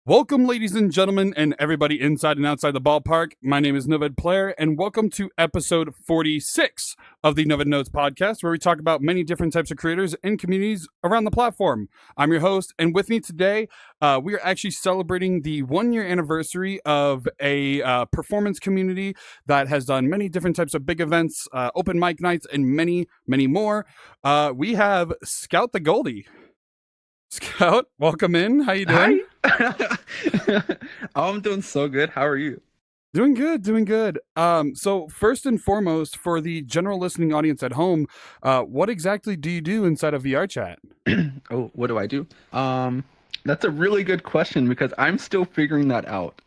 Welcome, ladies and gentlemen, and everybody inside and outside the ballpark. My name is NovedPlayer, and welcome to episode 46 of the Noved Notes podcast, where we talk about many different types of creators and communities around the platform. I'm your host, and with me today, we are actually celebrating the 1-year anniversary of a performance community that has done many different types of big events, open mic nights, and many, many more. We have ScouttheGoldie. Scout, welcome in. How you doing? Hi. I'm doing so good. How are you? Doing good, doing good. So first and foremost, for the general listening audience at home, what exactly do you do inside of VRChat? Oh, what do I do? That's a really good question because I'm still figuring that out.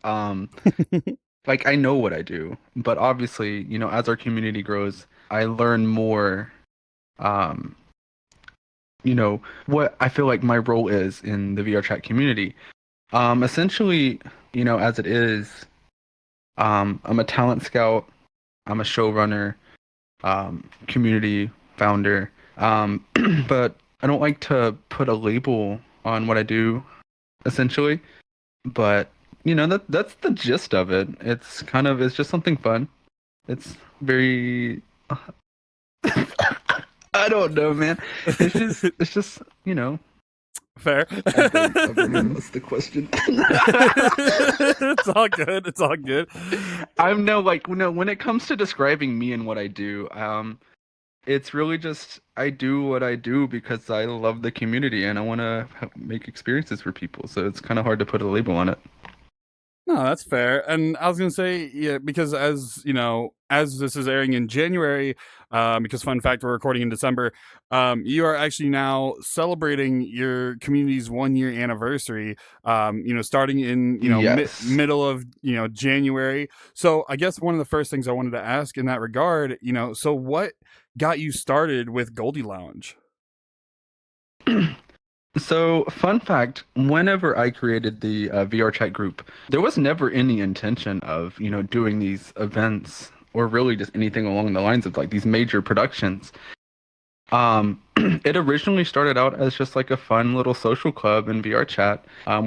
Like I know what I do, but obviously, as our community grows, I learn more, um, what I feel like my role is in the VRChat community. Essentially, as it is, I'm a talent scout, I'm a showrunner, community founder, but I don't like to put a label on what I do, essentially. But that's the gist of it. It's just something fun. It's very I don't know, man. It's just Fair. That's the question. It's all good. It's all good. I'm no like when it comes to describing me and what I do, it's really just I do what I do because I love the community and I want to make experiences for people. So it's kind of hard to put a label on it. No, that's fair. And I was gonna say, yeah, because as you know, as this is airing in January, because fun fact, we're recording in December. You are actually now celebrating your community's 1-year anniversary. Starting in Yes. middle of January. So I guess one of the first things I wanted to ask in that regard, so what got you started with Goldie Lounge? So, fun fact, whenever I created the VRChat group, there was never any intention of, doing these events or really just anything along the lines of like these major productions. It originally started out as just like a fun little social club in VRChat,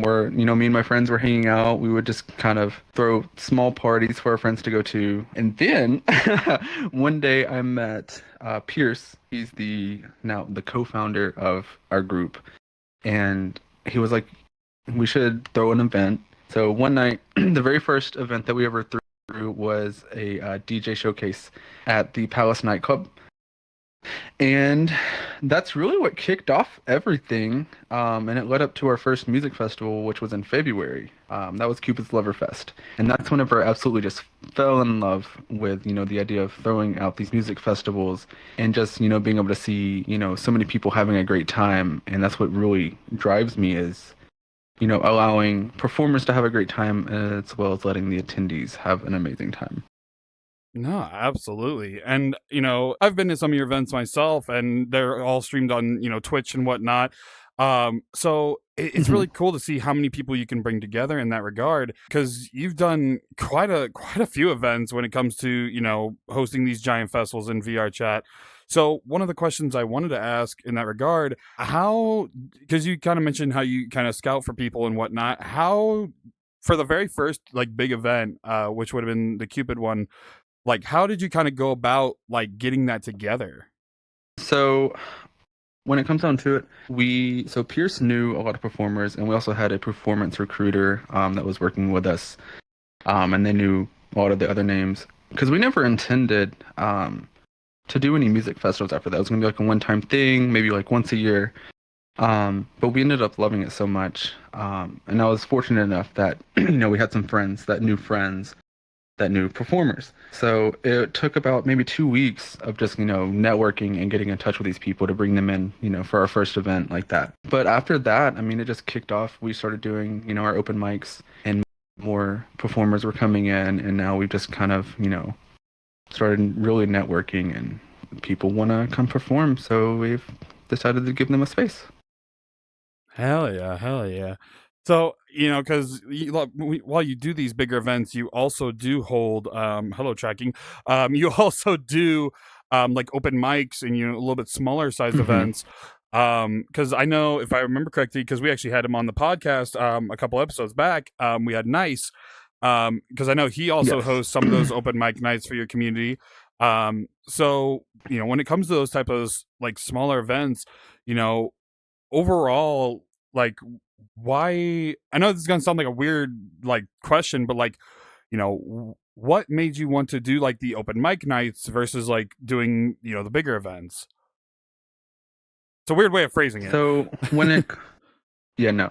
where, me and my friends were hanging out. We would just kind of throw small parties for our friends to go to. And then one day I met Pierce. He's now the co-founder of our group. And he was like, we should throw an event. So one night, the very first event that we ever threw was a DJ showcase at the Palace nightclub. And that's really what kicked off everything. And it led up to our first music festival, which was in February. That was Cupid's Lover Fest. And that's whenever I absolutely just fell in love with, the idea of throwing out these music festivals and just, being able to see, so many people having a great time. And that's what really drives me is, allowing performers to have a great time as well as letting the attendees have an amazing time. No, absolutely. And, I've been to some of your events myself and they're all streamed on, Twitch and whatnot. So it's really cool to see how many people you can bring together in that regard because you've done quite a few events when it comes to, hosting these giant festivals in VRChat. So one of the questions I wanted to ask in that regard, because you kind of mentioned how you kind of scout for people and whatnot, how for the very first like big event, which would have been the Cupid one, like, how did you kind of go about like getting that together? So when it comes down to it, so Pierce knew a lot of performers, and we also had a performance recruiter that was working with us, and they knew a lot of the other names because we never intended to do any music festivals after that. It was gonna be like a one-time thing, maybe like once a year. But we ended up loving it so much, and I was fortunate enough that we had some friends that knew friends that knew performers. So it took about maybe 2 weeks of just, networking and getting in touch with these people to bring them in, for our first event like that. But after that, I mean, it just kicked off. We started doing, our open mics and more performers were coming in. And now we've just kind of, started really networking and people want to come perform. So we've decided to give them a space. Hell yeah, hell yeah. So, because while you do these bigger events, you also do hold, hello tracking, you also do like open mics and, a little bit smaller sized Mm-hmm. events. Because I know, if I remember correctly, because we actually had him on the podcast a couple episodes back, we had Nice, because I know he also Yes. hosts some of those open mic nights for your community. So when it comes to those type of like smaller events, you know, overall, like, why? I know this is gonna sound like a weird like question, but like, what made you want to do like the open mic nights versus like doing the bigger events? It's a weird way of phrasing it. So when it, yeah, no.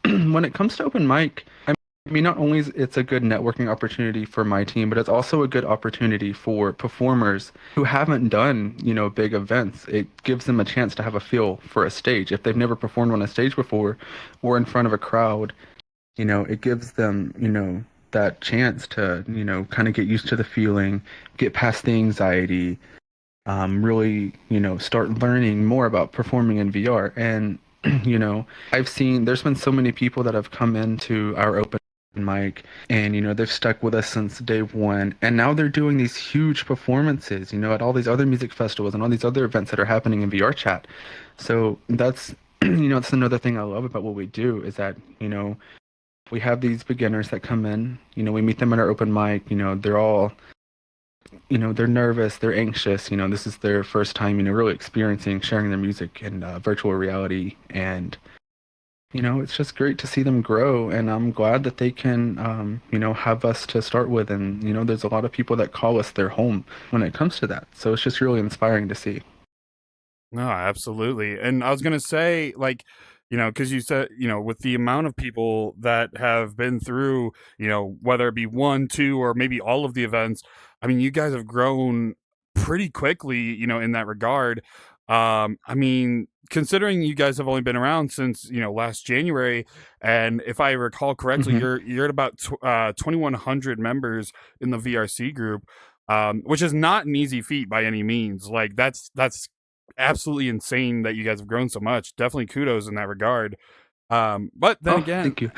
When it comes to open mic, I mean, not only is it's a good networking opportunity for my team, but it's also a good opportunity for performers who haven't done, big events. It gives them a chance to have a feel for a stage. If they've never performed on a stage before or in front of a crowd, it gives them, that chance to, kind of get used to the feeling, get past the anxiety, really, start learning more about performing in VR. And, I've seen there's been so many people that have come into our open mic and, they've stuck with us since day one. And now they're doing these huge performances, at all these other music festivals and all these other events that are happening in VRChat. So that's, that's another thing I love about what we do is that, we have these beginners that come in, we meet them at our open mic, they're all they're nervous, they're anxious, this is their first time, really experiencing sharing their music in virtual reality. And, it's just great to see them grow. And I'm glad that they can, have us to start with. And, there's a lot of people that call us their home when it comes to that. So it's just really inspiring to see. No, absolutely. And I was going to say, like, because you said, with the amount of people that have been through, whether it be one, two, or maybe all of the events, I mean, you guys have grown pretty quickly, in that regard. I mean, considering you guys have only been around since, last January, and if I recall correctly, Hmm. you're at about 2,100 members in the VRC group, which is not an easy feat by any means. Like, that's absolutely insane that you guys have grown so much. Definitely kudos in that regard. But then Oh, again, thank you.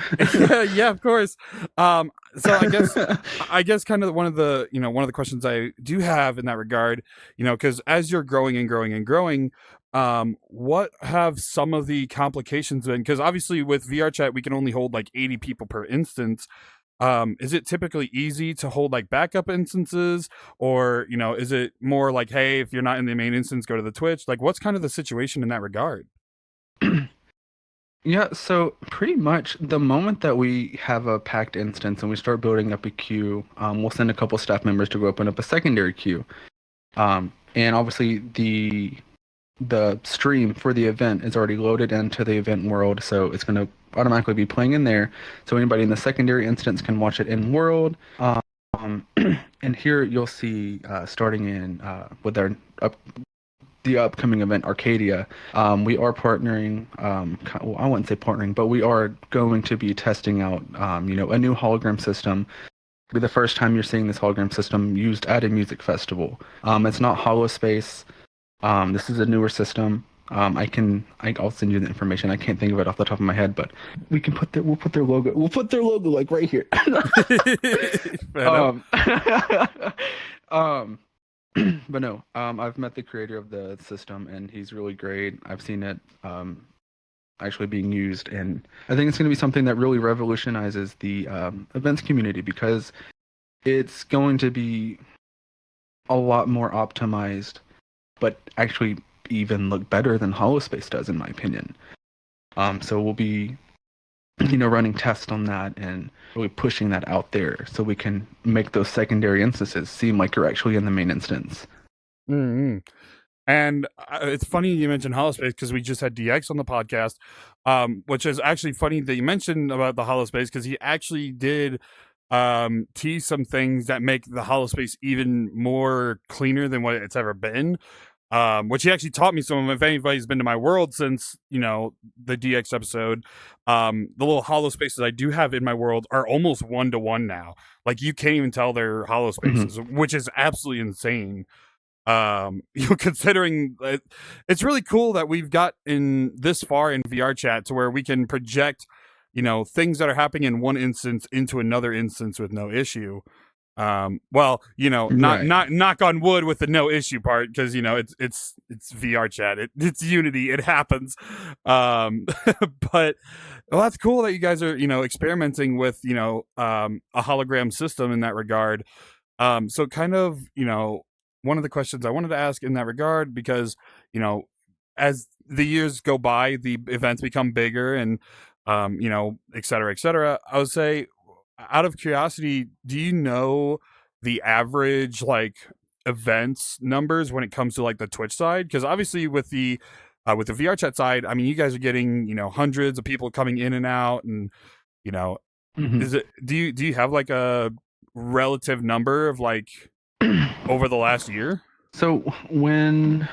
yeah, of course. So I guess kind of one of the questions I do have in that regard, because as you're growing and growing and growing, what have some of the complications been? Because obviously with VRChat we can only hold like 80 people per instance. Is it typically easy to hold like backup instances, or is it more like, hey, if you're not in the main instance, go to the Twitch? Like, what's kind of the situation in that regard? Yeah, so pretty much the moment that we have a packed instance and we start building up a queue, we'll send a couple staff members to go open up a secondary queue. And obviously the stream for the event is already loaded into the event world, so it's going to automatically be playing in there. So anybody in the secondary instance can watch it in world. And here you'll see starting in with our the upcoming event Arcadia, we are partnering, well, I wouldn't say partnering, but we are going to be testing out a new hologram system. It'll be the first time you're seeing this hologram system used at a music festival. It's not holospace. This is a newer system. I'll send you the information. I can't think of it off the top of my head, but we'll put their logo like right here. Fair enough. um But no, I've met the creator of the system, and he's really great. I've seen it actually being used, and I think it's going to be something that really revolutionizes the events community because it's going to be a lot more optimized, but actually even look better than Holospace does, in my opinion. So we'll be running tests on that and really pushing that out there so we can make those secondary instances seem like you're actually in the main instance. Mm-hmm. And it's funny you mentioned Holospace because we just had DX on the podcast, which is actually funny that you mentioned about the Holospace because he actually did tease some things that make the Holospace even more cleaner than what it's ever been. Which he actually taught me some of. If anybody's been to my world since the DX episode, the little hollow spaces I do have in my world are almost 1-to-1 now. Like, you can't even tell they're hollow spaces, which is absolutely insane. Considering it's really cool that we've got in this far in VRChat to where we can project things that are happening in one instance into another instance with no issue. Well, not Right. knock on wood with the no issue part, because it's VRChat. It's Unity. It happens. But well, that's cool that you guys are experimenting with a hologram system in that regard. So kind of one of the questions I wanted to ask in that regard, because as the years go by, the events become bigger and et cetera, et cetera. I would say, out of curiosity, do you know the average like events numbers when it comes to like the Twitch side? Because obviously with the VR chat side, I mean, you guys are getting hundreds of people coming in and out, and you know, Mhm. is it do you have like a relative number of like over the last year? So when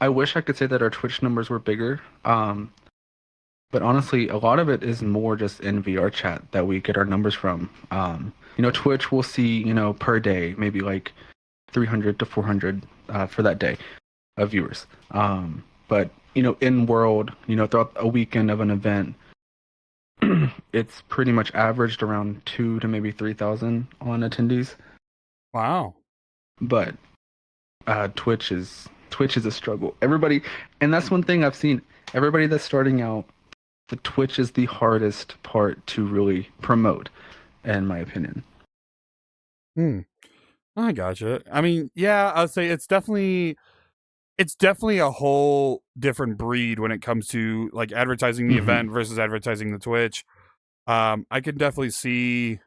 I wish I could say that our Twitch numbers were bigger, but honestly, a lot of it is more just in VR chat that we get our numbers from. Twitch will see, per day, maybe like 300 to 400 for that day of viewers. But, in world, throughout a weekend of an event, it's pretty much averaged around 2 to maybe 3,000 on attendees. Wow. But Twitch is a struggle. Everybody, and that's one thing I've seen. Everybody that's starting out, the Twitch is the hardest part to really promote, in my opinion. Hmm. I gotcha. I mean, yeah, I'd say it's definitely a whole different breed when it comes to like advertising the Hmm. event versus advertising the Twitch. I can definitely see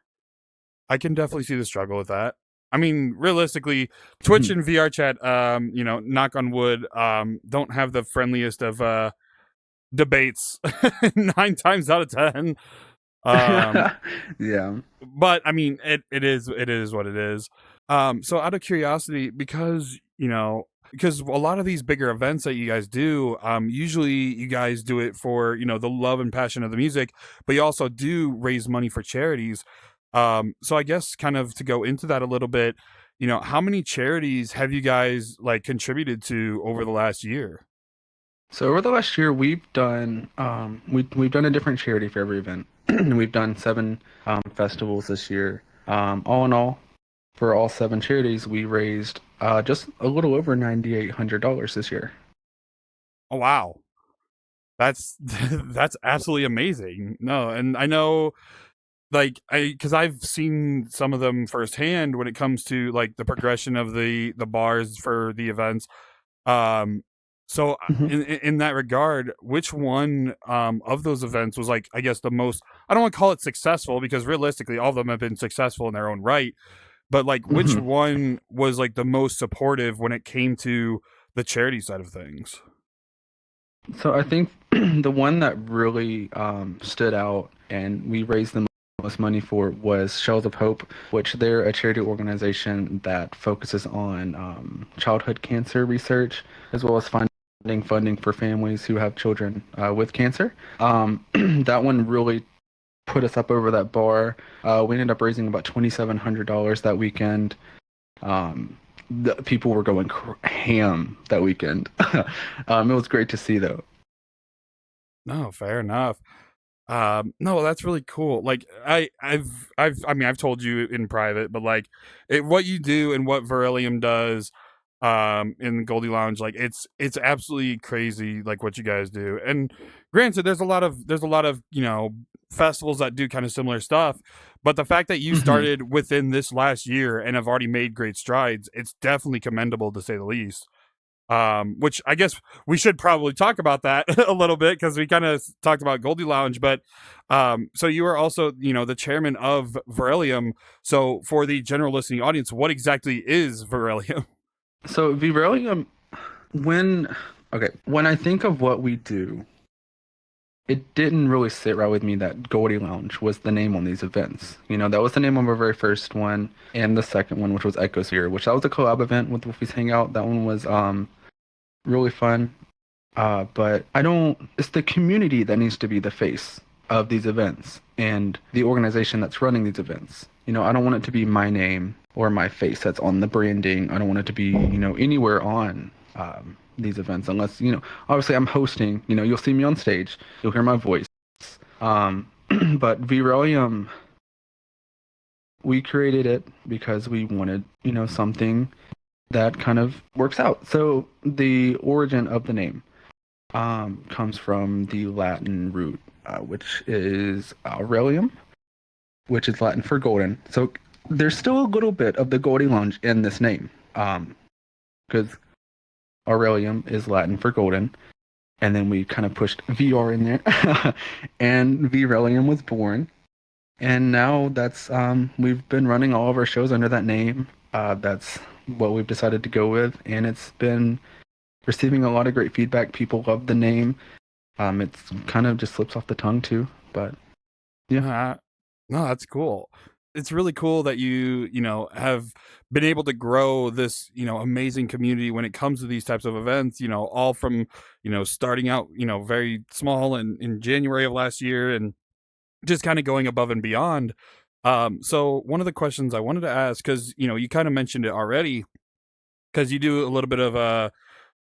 the struggle with that. I mean, realistically, Twitch Hmm. and VR chat, knock on wood, don't have the friendliest of debates 9 times out of 10. Um, Yeah. but I mean, it is what it is. So out of curiosity, because a lot of these bigger events that you guys do, usually you guys do it for the love and passion of the music, but you also do raise money for charities. So I guess kind of to go into that a little bit, how many charities have you guys like contributed to over the last year? So over the last year, we've done a different charity for every event. We've done 7 festivals this year. All in all, for all 7 charities, we raised just a little over $9,800 this year. Oh wow, that's that's absolutely amazing. No, and I know, like, because I've seen some of them firsthand when it comes to like the progression of the bars for the events. Um, so Mhm. in that regard, which one of those events was like, I guess, the most? I don't want to call it successful, because realistically, all of them have been successful in their own right. But like, which Mhm. one was like the most supportive when it came to the charity side of things? So I think the one that really stood out and we raised the most money for was Shells of Hope, which they're a charity organization that focuses on childhood cancer research as well as finding funding for families who have children with cancer. That one really put us up over that bar. We ended up raising about $2,700 that weekend. The people were going ham that weekend. It was great to see, though. No, fair enough. No, that's really cool. Like, I mean, I've told you in private, but like, what you do and what VRelium does, in Goldie Lounge, like, it's absolutely crazy, like what you guys do. And granted, there's a lot of festivals that do kind of similar stuff, but the fact that you Mhm. started within this last year and have already made great strides, it's definitely commendable, to say the least. Which I guess we should probably talk about that a little bit, because we kind of talked about Goldie Lounge, but so you are also the chairman of VRelium. So for the general listening audience, what exactly is VRelium? So VRelium, when when I think of what we do, it didn't really sit right with me that Goldie Lounge was the name on these events. That was the name of our very first one, and the second one, which was Echosphere, which that was a collab event with Wolfie's Hangout. That one was really fun. But I don't. It's the community that needs to be the face of these events and the organization that's running these events. I don't want it to be my name or my face that's on the branding. I don't want it to be, anywhere on these events unless, obviously I'm hosting. You'll see me on stage, you'll hear my voice. But VRelium we created it because we wanted, something that kind of works out. So the origin of the name comes from the Latin root, which is aurelium, which is Latin for golden. So there's still a little bit of the Goldie Lounge in this name, because aurelium is Latin for golden, and then we kind of pushed VR in there, and VRelium was born, and now that's we've been running all of our shows under that name. That's what we've decided to go with, and it's been receiving a lot of great feedback. People love the name. It's kind of just slips off the tongue too, but yeah. No, that's cool. It's really cool that you have been able to grow this, amazing community when it comes to these types of events, all from, starting out, very small in January of last year and just kind of going above and beyond. So one of the questions I wanted to ask, because, you kind of mentioned it already, because you do a little bit of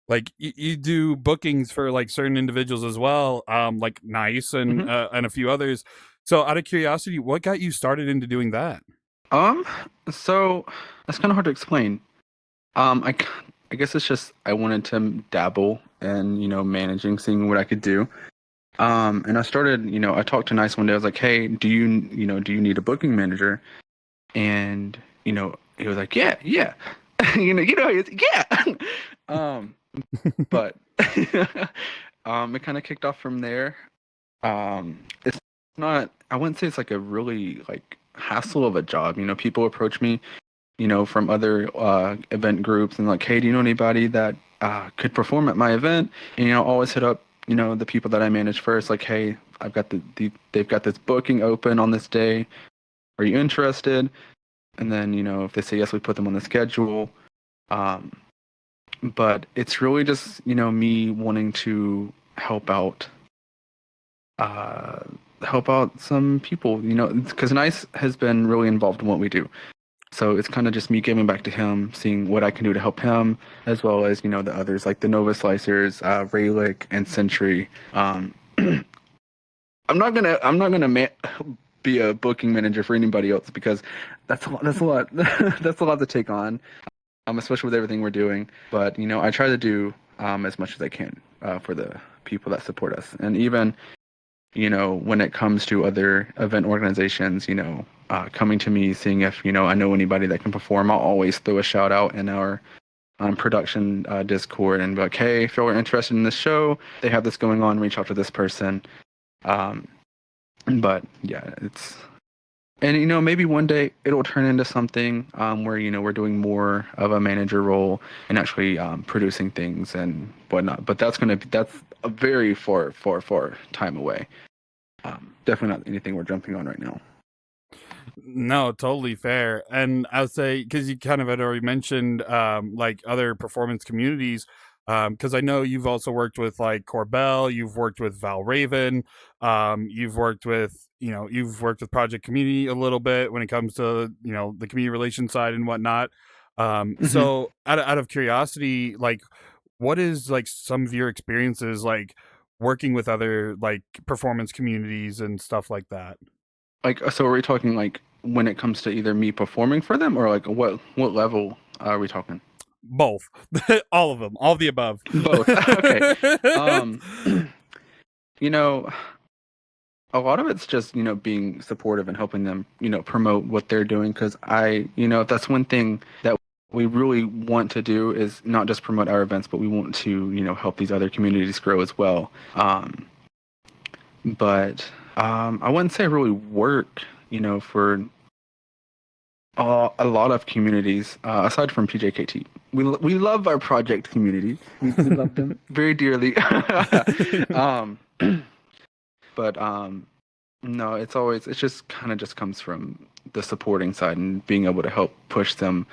like you do bookings for like certain individuals as well, like Nice and a few others. So out of curiosity, what got you started into doing that? So that's kind of hard to explain. I guess it's just I wanted to dabble in, managing, seeing what I could do. And I started, I talked to Nice one day. I was like, "Hey, do you need a booking manager?" And, he was like, "Yeah, yeah." Yeah. But it kind of kicked off from there. It's not, I wouldn't say it's like a really like hassle of a job. People approach me, from other event groups and like, "Hey, do you know anybody that could perform at my event?" And always hit up, the people that I manage first, like, "Hey, I've got they've got this booking open on this day. Are you interested?" And then, if they say yes, we put them on the schedule. But it's really just, me wanting to help out some people, because Nice has been really involved in what we do. So it's kind of just me giving back to him, seeing what I can do to help him, as well as, the others like the Nova Slicers, Raylick, and Century. I'm not gonna be a booking manager for anybody else because that's a lot. That's a lot. That's a lot to take on, especially with everything we're doing. But I try to do as much as I can for the people that support us, and even when it comes to other event organizations, coming to me, seeing if, I know anybody that can perform, I'll always throw a shout out in our production Discord and be like, "Hey, if you're interested in this show, they have this going on, reach out to this person." But yeah, and maybe one day it'll turn into something where, we're doing more of a manager role and actually producing things and whatnot. But that's a very far time away. Definitely not anything we're jumping on right now. No, totally fair. And I'll say, because you kind of had already mentioned like other performance communities, because I know you've also worked with like Corbell, you've worked with Val Raven, you've worked with Project Community a little bit when it comes to the community relations side and whatnot. So out of curiosity, like, what is like some of your experiences like working with other like performance communities and stuff like that? Like, so are we talking like when it comes to either me performing for them or like what level are we talking? Both. All of them, all of the above. Both. Okay. A lot of it's just, being supportive and helping them, promote what they're doing. Because that's one thing that we really want to do is not just promote our events, but we want to, help these other communities grow as well. But I wouldn't say I really work, for a lot of communities aside from PJKT. We love our project community. We love them very dearly. But no, it just kind of just comes from the supporting side and being able to help push them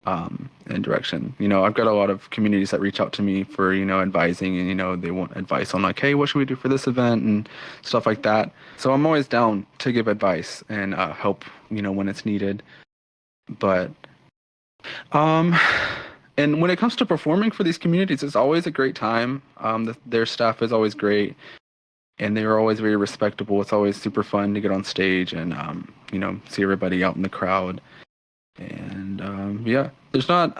in direction. I've got a lot of communities that reach out to me for, advising and, they want advice on like, "Hey, what should we do for this event?" and stuff like that. So I'm always down to give advice and help, when it's needed. But, and when it comes to performing for these communities, it's always a great time. Their staff is always great. And they are always very respectable. It's always super fun to get on stage and see everybody out in the crowd. And yeah, there's not.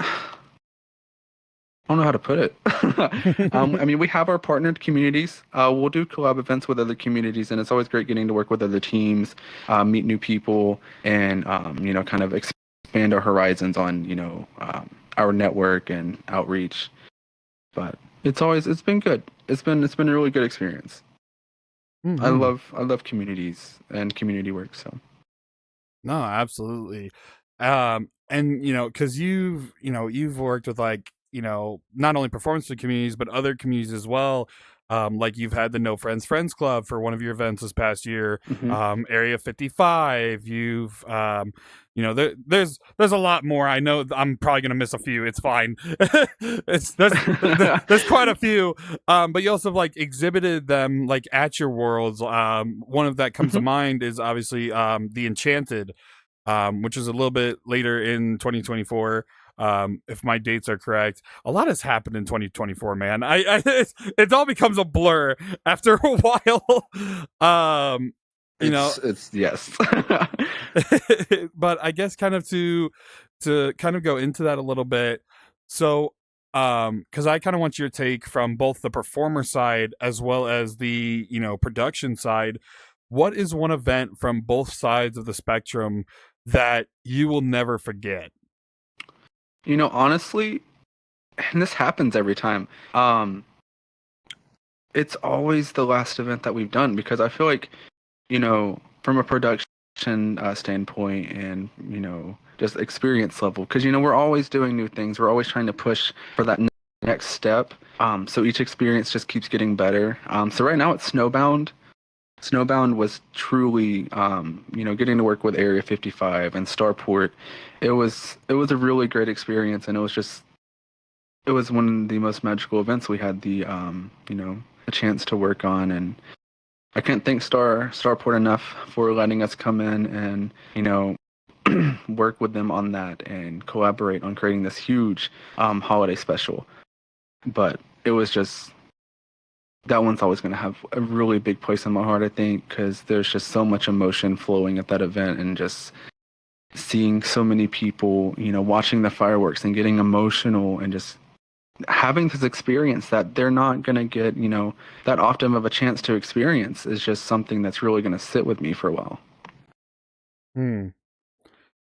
I don't know how to put it. I mean, we have our partnered communities. We'll do collab events with other communities, and it's always great getting to work with other teams, meet new people, and kind of expand our horizons on our network and outreach. But it's been good. It's been a really good experience. I Mhm. love communities and community work. So No, absolutely. And because you've worked with like, not only performance communities, but other communities as well. Like you've had the No Friends Friends Club for one of your events this past year, hmm Area 55. There's a lot more. I know I'm probably gonna miss a few. It's fine. There's quite a few. But you also have like exhibited them like at your worlds. One of that comes to hmm mind is obviously the Enchanted, which is a little bit later in 2024. If my dates are correct, a lot has happened in 2024, man. It all becomes a blur after a while. You know, it's yes. but I guess kind of to kind of go into that a little bit. So, because I kind of want your take from both the performer side as well as the production side. What is one event from both sides of the spectrum that you will never forget? Honestly, and this happens every time. It's always the last event that we've done because I feel like, from a production standpoint and, just experience level, because, we're always doing new things. We're always trying to push for that next step. So each experience just keeps getting better. So right now it's Snowbound. Snowbound was truly, getting to work with Area 55 and Starport. It was a really great experience, and it was one of the most magical events we had a chance to work on, and I can't thank Starport enough for letting us come in and work with them on that and collaborate on creating this huge holiday special. But it was just that one's always going to have a really big place in my heart, I think, because there's just so much emotion flowing at that event and just seeing so many people, watching the fireworks and getting emotional and just having this experience that they're not going to get, that often of a chance to experience is just something that's really going to sit with me for a while. Hmm.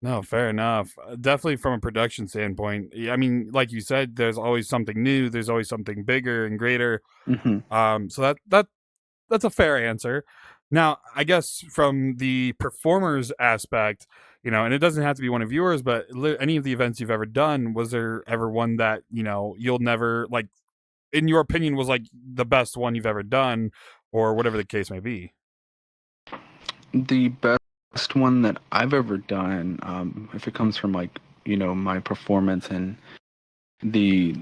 No, fair enough. Definitely from a production standpoint. I mean, like you said, there's always something new. There's always something bigger and greater. hmm So that's a fair answer. Now, I guess from the performers aspect, and it doesn't have to be one of yours, but any of the events you've ever done, was there ever one that you'll never like, in your opinion, was like the best one you've ever done, or whatever the case may be? The best one that I've ever done, if it comes from like, my performance and the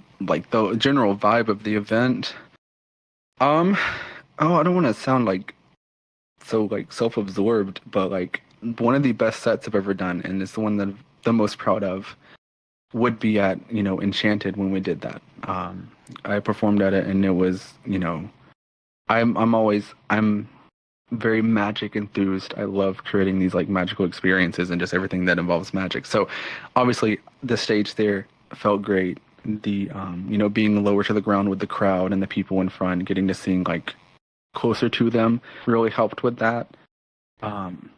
general vibe of the event, um, oh, I don't want to sound like so like self-absorbed, but like one of the best sets I've ever done, and it's the one that I'm the most proud of, would be at Enchanted when we did that. I performed at it, and it was I'm very magic enthused. I love creating these like magical experiences and just everything that involves magic. So obviously the stage there felt great. The being lower to the ground with the crowd and the people in front, getting to sing like closer to them really helped with that. Um,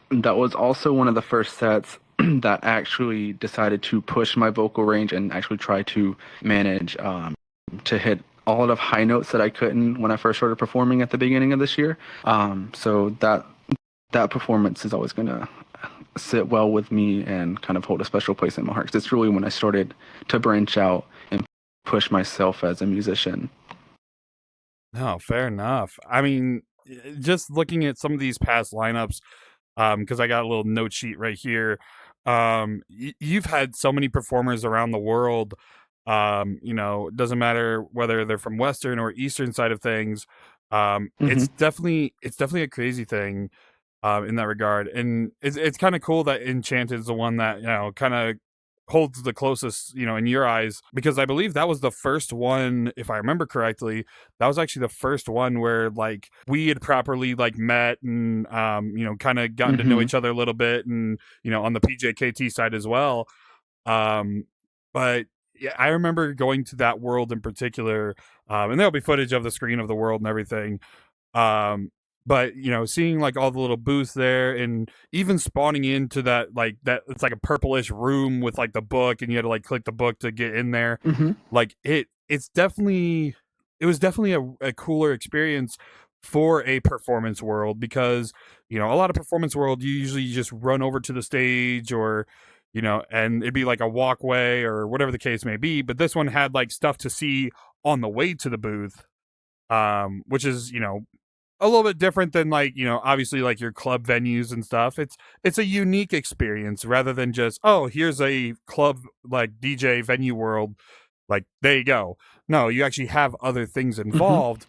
that was also one of the first sets that actually decided to push my vocal range and actually try to manage to hit a lot of high notes that I couldn't when I first started performing at the beginning of this year. So that performance is always going to sit well with me and kind of hold a special place in my heart. 'Cause it's really when I started to branch out and push myself as a musician. No, fair enough. I mean, just looking at some of these past lineups, because I got a little note sheet right here. You've had so many performers around the world. It doesn't matter whether they're from Western or Eastern side of things. hmm It's definitely a crazy thing, in that regard, and it's kind of cool that Enchanted is the one that kind of holds the closest, in your eyes? Because I believe that was the first one, if I remember correctly, that was actually the first one where like we had properly like met and kind of gotten to know each other a little bit, and on the PJKT side as well. But yeah, I remember going to that world in particular, and there'll be footage of the screen of the world and everything. But seeing like all the little booths there, and even spawning into that it's like a purplish room with like the book, and you had to like click the book to get in there. Like it was definitely a cooler experience for a performance world, because a lot of performance world, you usually just run over to the stage, or and it'd be like a walkway or whatever the case may be. But this one had like stuff to see on the way to the booth, which is a little bit different than like obviously like your club venues and stuff. It's a unique experience, rather than just, oh, here's a club like DJ venue world, like there you go. No, you actually have other things involved,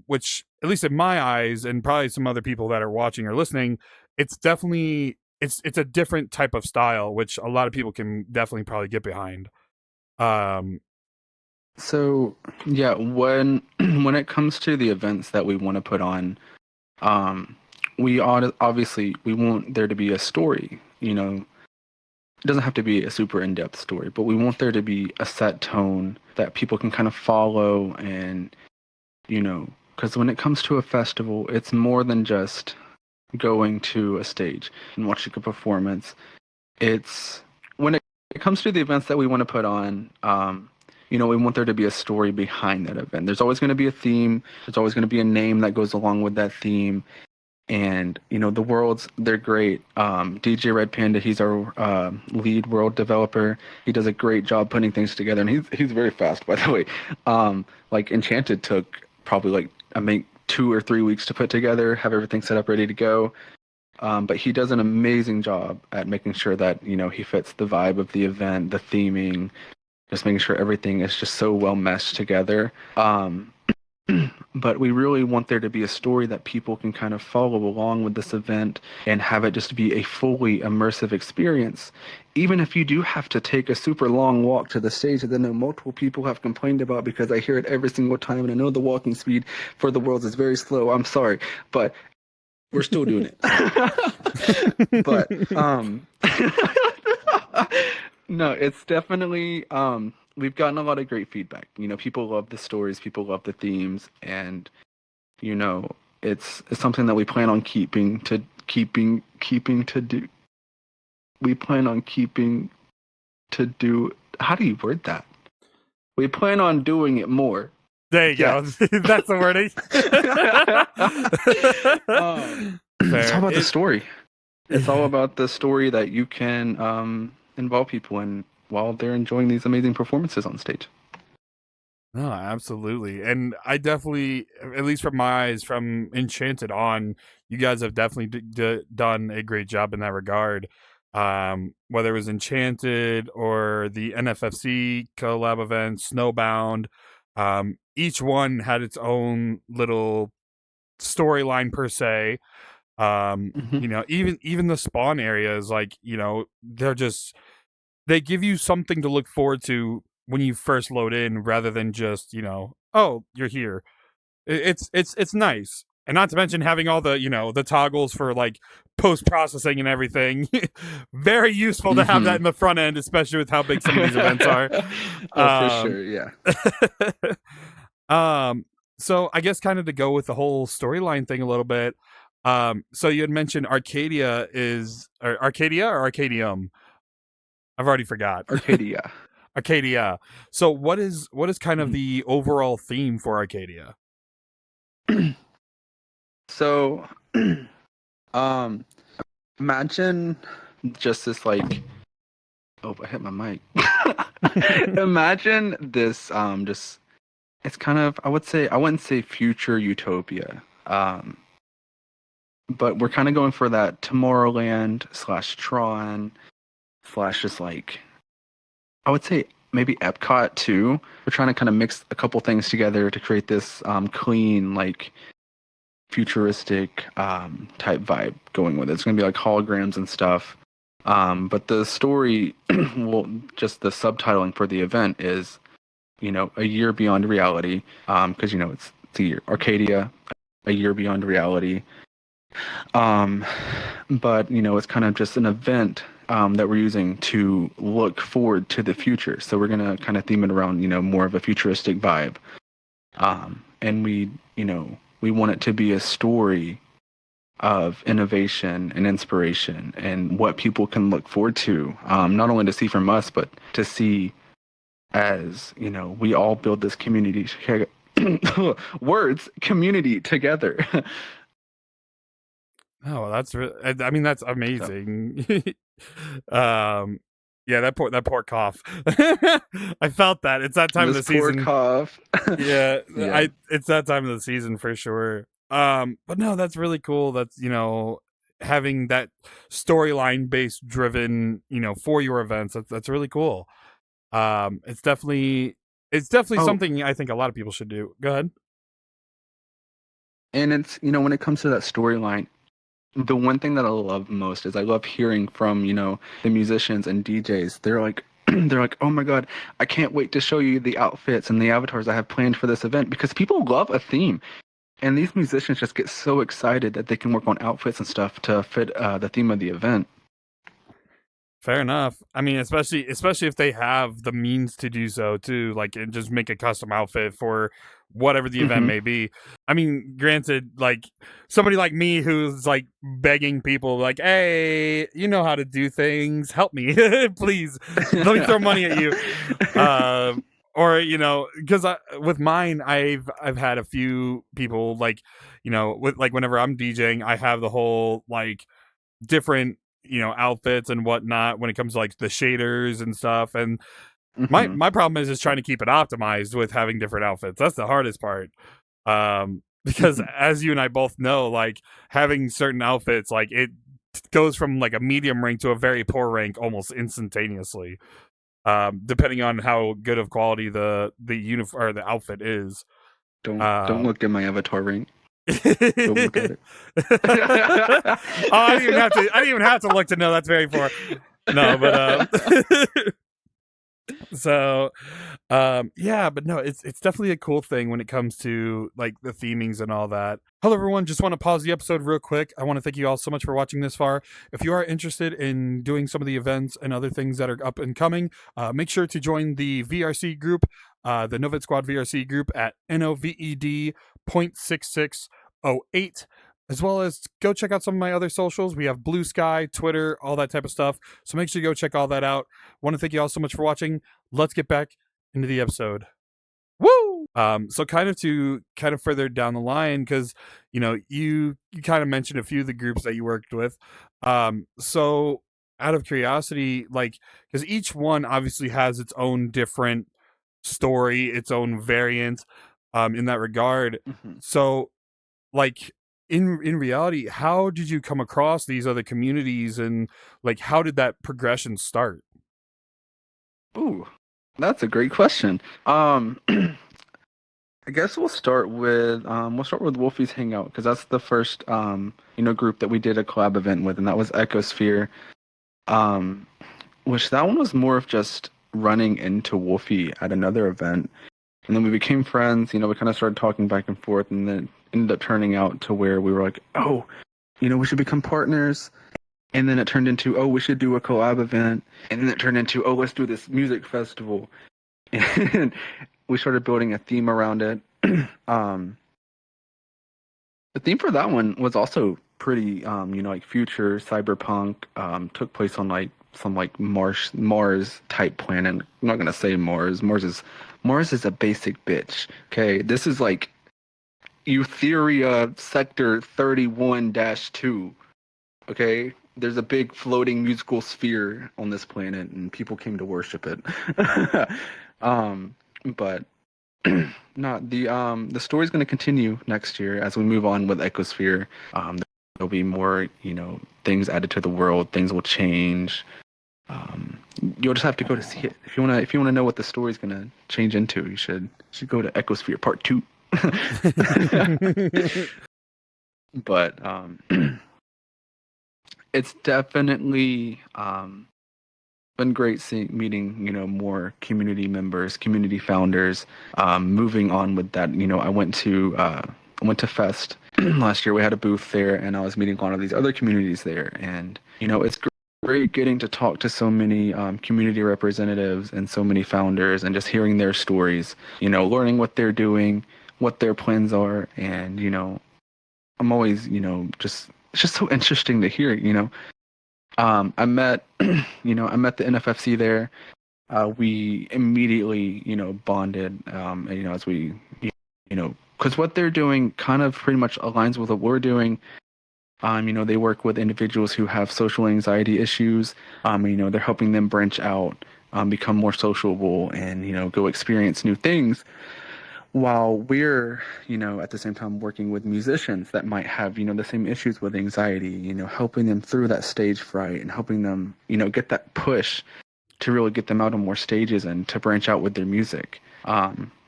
which at least in my eyes, and probably some other people that are watching or listening, it's definitely it's a different type of style, which a lot of people can definitely probably get behind. So yeah, when it comes to the events that we want to put on, obviously we want there to be a story. It doesn't have to be a super in-depth story, but we want there to be a set tone that people can kind of follow, and because when it comes to a festival, it's more than just going to a stage and watching a performance. It's when it comes to the events that we want to put on. We want there to be a story behind that event. There's always going to be a theme. There's always going to be a name that goes along with that theme. And, the worlds, they're great. DJ Red Panda, he's our lead world developer. He does a great job putting things together. And he's very fast, by the way. Like Enchanted took probably like, I think 2 or 3 weeks to put together, have everything set up, ready to go. But he does an amazing job at making sure that, he fits the vibe of the event, the theming, just making sure everything is just so well meshed together. But we really want there to be a story that people can kind of follow along with this event and have it just be a fully immersive experience. Even if you do have to take a super long walk to the stage that I know multiple people have complained about, because I hear it every single time, and I know the walking speed for the worlds is very slow. I'm sorry, but we're still doing it. But no, it's definitely, we've gotten a lot of great feedback. People love the stories, people love the themes, and, it's something that we plan on keeping to do. We plan on keeping to do, how do you word that? We plan on doing it more. There you go. That's the wording. It's all about the story. It's all about the story that you can involve people in while they're enjoying these amazing performances on stage. No, absolutely. And I definitely, at least from my eyes, from Enchanted on, you guys have definitely done a great job in that regard. Whether it was Enchanted or the NFFC collab event, Snowbound, each one had its own little storyline per se. Even the spawn areas, like, they give you something to look forward to when you first load in, rather than just, oh, you're here. It's nice. And not to mention having all the, the toggles for like post-processing and everything. Very useful to have that in the front end, especially with how big some of these events are. For sure, yeah. So I guess kind of to go with the whole storyline thing a little bit. So you had mentioned Arcadia or Arcadium? I've already forgot. Arcadia. Arcadia. So what is kind of the overall theme for Arcadia? So, imagine just this like, oh, I hit my mic. Imagine this, just, it's kind of, I wouldn't say future utopia, but we're kind of going for that Tomorrowland/Tron / just like, I would say maybe Epcot too. We're trying to kind of mix a couple things together to create this clean, like, futuristic type vibe going with it. It's going to be like holograms and stuff. But the story, well, just the subtitling for the event is, a year beyond reality. Because it's a year, Arcadia, a year beyond reality. But it's kind of just an event that we're using to look forward to the future. So we're gonna kind of theme it around more of a futuristic vibe. And we want it to be a story of innovation and inspiration and what people can look forward to, not only to see from us, but to see as we all build this community community together. Oh, that's I mean, that's amazing. Yeah, that poor cough. I felt that. It's that time of the Poor season. Cough. Yeah, it's that time of the season for sure. But no, that's really cool. That's having that storyline based driven, for your events. That's really cool. It's definitely something I think a lot of people should do. Go ahead. And it's when it comes to that storyline, the one thing that I love most is I love hearing from the musicians and DJs. They're like oh my god, I can't wait to show you the outfits and the avatars I have planned for this event, because people love a theme. And these musicians just get so excited that they can work on outfits and stuff to fit the theme of the event. Fair enough. I mean, especially if they have the means to do so too, like, and just make a custom outfit for whatever the event may be. I mean, granted, like somebody like me who's like begging people, like, "Hey, you know how to do things? Help me, please. Let me throw money at you." Or because with mine, I've had a few people like, with like whenever I'm DJing, I have the whole like different outfits and whatnot when it comes to like the shaders and stuff. And my problem is just trying to keep it optimized with having different outfits. That's the hardest part. Because as you and I both know, like having certain outfits, like it goes from like a medium rank to a very poor rank almost instantaneously. Depending on how good of quality the uniform or the outfit is. Don't look at my avatar rank. Don't look at it. Oh, I didn't even have to look to know that's very poor. No, but so yeah, but no, it's definitely a cool thing when it comes to like the themings and all that. Hello everyone, just want to pause the episode real quick. I want to thank you all so much for watching this far. If you are interested in doing some of the events and other things that are up and coming, make sure to join the VRC group, the Noved Squad VRC group at NOVED.6608, as well as go check out some of my other socials. We have Blue Sky, Twitter, all that type of stuff. So make sure you go check all that out. Want to thank you all so much for watching. Let's get back into the episode. Woo! So kind of further down the line, because you kind of mentioned a few of the groups that you worked with. So out of curiosity, like, because each one obviously has its own different story, its own variant, in that regard. So, like, in reality, how did you come across these other communities, and like how did that progression start? Ooh, that's a great question. I guess we'll start with Wolfie's Hangout, because that's the first group that we did a collab event with, and that was Ecosphere. Which that one was more of just running into Wolfie at another event, and then we became friends. We kind of started talking back and forth, and then ended up turning out to where we were like, oh, we should become partners. And then it turned into, oh, we should do a collab event. And then it turned into, oh, let's do this music festival. And we started building a theme around it. The theme for that one was also pretty, like future cyberpunk. Took place on like some like Mars type planet. I'm not gonna say Mars. Mars is a basic bitch. Okay, this is like Eutheria Sector 31-2. Okay, there's a big floating musical sphere on this planet, and people came to worship it. But not the story's going to continue next year as we move on with Ecosphere. There'll be more, things added to the world. Things will change. You'll just have to go to see it. If you wanna know what the story's going to change into, you should go to Ecosphere Part 2. But it's definitely been great seeing meeting more community members, community founders. Moving on with that, I went to Fest last year. We had a booth there, and I was meeting a lot of these other communities there. And it's great getting to talk to so many community representatives and so many founders, and just hearing their stories. Learning what they're doing, what their plans are, and I'm always just it's just so interesting to hear. I met I met the NFFC there. We immediately bonded. And, as we because what they're doing kind of pretty much aligns with what we're doing. They work with individuals who have social anxiety issues. They're helping them branch out, become more sociable, and go experience new things, while we're at the same time working with musicians that might have the same issues with anxiety, helping them through that stage fright, and helping them get that push to really get them out on more stages and to branch out with their music.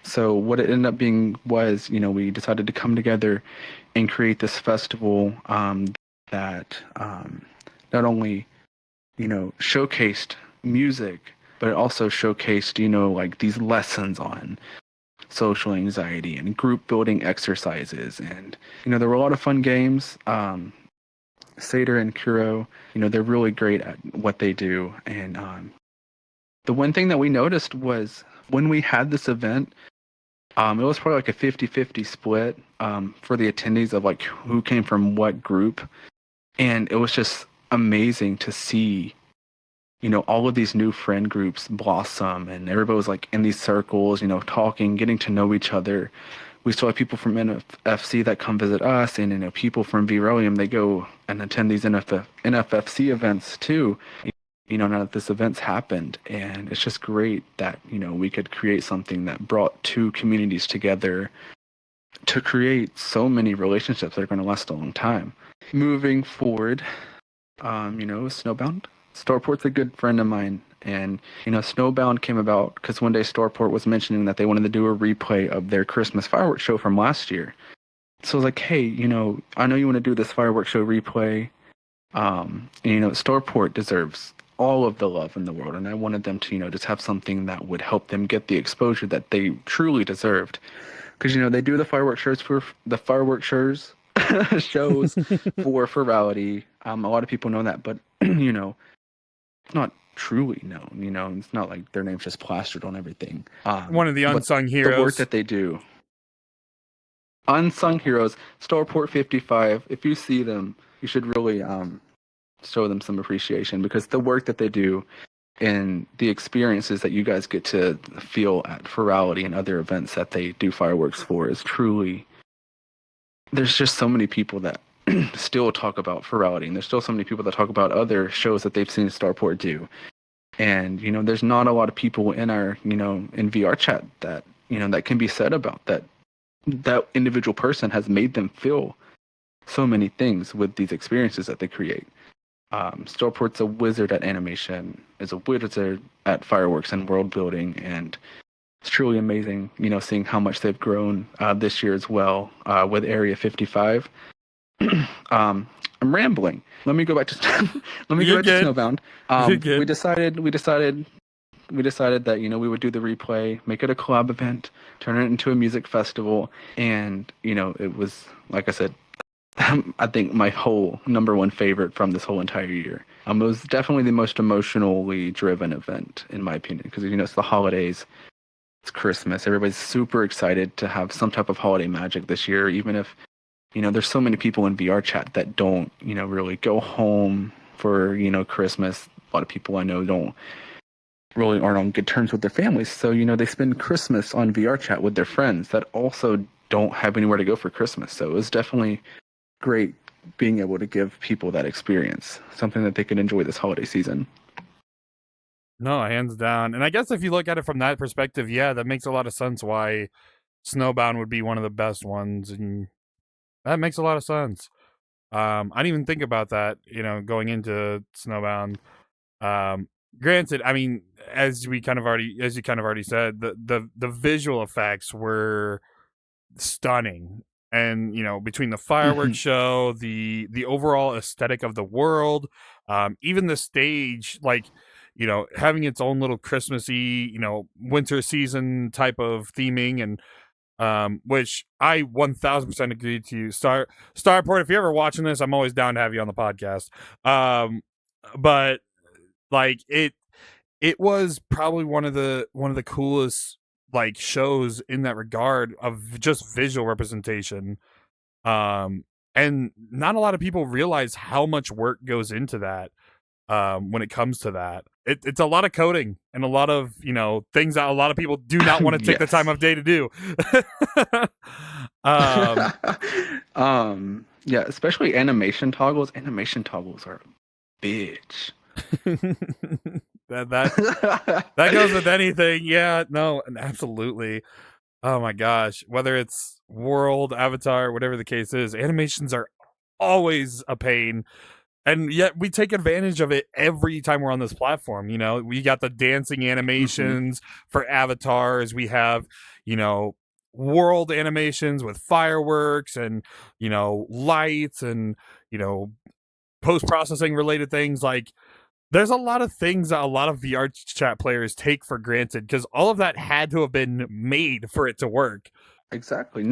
So what it ended up being was we decided to come together and create this festival that not only showcased music, but it also showcased like these lessons on social anxiety and group building exercises. And there were a lot of fun games. Seder and Kuro, they're really great at what they do. And the one thing that we noticed was when we had this event, it was probably like a 50-50 split for the attendees of like who came from what group. And it was just amazing to see all of these new friend groups blossom, and everybody was like in these circles, talking, getting to know each other. We still have people from NFFC that come visit us, and people from VRelium, they go and attend these NFFC events too. Now that this event's happened, and it's just great that we could create something that brought two communities together to create so many relationships that are going to last a long time. Moving forward, Snowbound. Storeport's a good friend of mine, and Snowbound came about because one day Storeport was mentioning that they wanted to do a replay of their Christmas fireworks show from last year. So I was like, hey, I know you want to do this fireworks show replay. Storeport deserves all of the love in the world, and I wanted them to just have something that would help them get the exposure that they truly deserved. Because they do the fireworks shows for the fireworks shows shows for virality. A lot of people know that, but not truly known. It's not like their name's just plastered on everything. One of the unsung heroes. The work that they do. Unsung heroes. Starport 55. If you see them, you should really show them some appreciation, because the work that they do and the experiences that you guys get to feel at Virality and other events that they do fireworks for is truly... There's just so many people that still talk about Virality, and there's still so many people that talk about other shows that they've seen Starport do. And there's not a lot of people in our in VRChat that that can be said about that individual person has made them feel so many things with these experiences that they create. Starport's a wizard at animation, is a wizard at fireworks and world building, and it's truly amazing seeing how much they've grown this year as well with Area 55. I'm rambling. Let me go back to Snowbound. We decided that we would do the replay, make it a collab event, turn it into a music festival, and it was, like I said, I think my whole number one favorite from this whole entire year. It was definitely the most emotionally driven event in my opinion, because it's the holidays. It's Christmas. Everybody's super excited to have some type of holiday magic this year, even if there's so many people in VRChat that don't, really go home for, Christmas. A lot of people I know aren't on good terms with their families. So, they spend Christmas on VRChat with their friends that also don't have anywhere to go for Christmas. So it was definitely great being able to give people that experience, something that they could enjoy this holiday season. No, hands down. And I guess if you look at it from that perspective, yeah, that makes a lot of sense why Snowbound would be one of the best ones, and that makes a lot of sense. I didn't even think about that, going into Snowbound. Granted, I mean, as you kind of already said, the visual effects were stunning. and between the fireworks show, the overall aesthetic of the world, even the stage, like having its own little Christmassy, winter season type of theming, and which I 1000% agree to you. Starport, if you're ever watching this, I'm always down to have you on the podcast. But like it was probably one of the coolest like shows in that regard of just visual representation. And not a lot of people realize how much work goes into that. When it comes to that, it's a lot of coding and a lot of things that a lot of people do not want to take the time of day to do. Yeah, especially animation toggles. Animation toggles are a bitch. that goes with anything. Yeah, no, absolutely. Oh my gosh, whether it's world, avatar, whatever the case is, animations are always a pain. And yet we take advantage of it every time we're on this platform. We got the dancing animations for avatars. We have, world animations with fireworks and, lights and, post-processing related things. Like, there's a lot of things that a lot of VRChat players take for granted because all of that had to have been made for it to work. Exactly.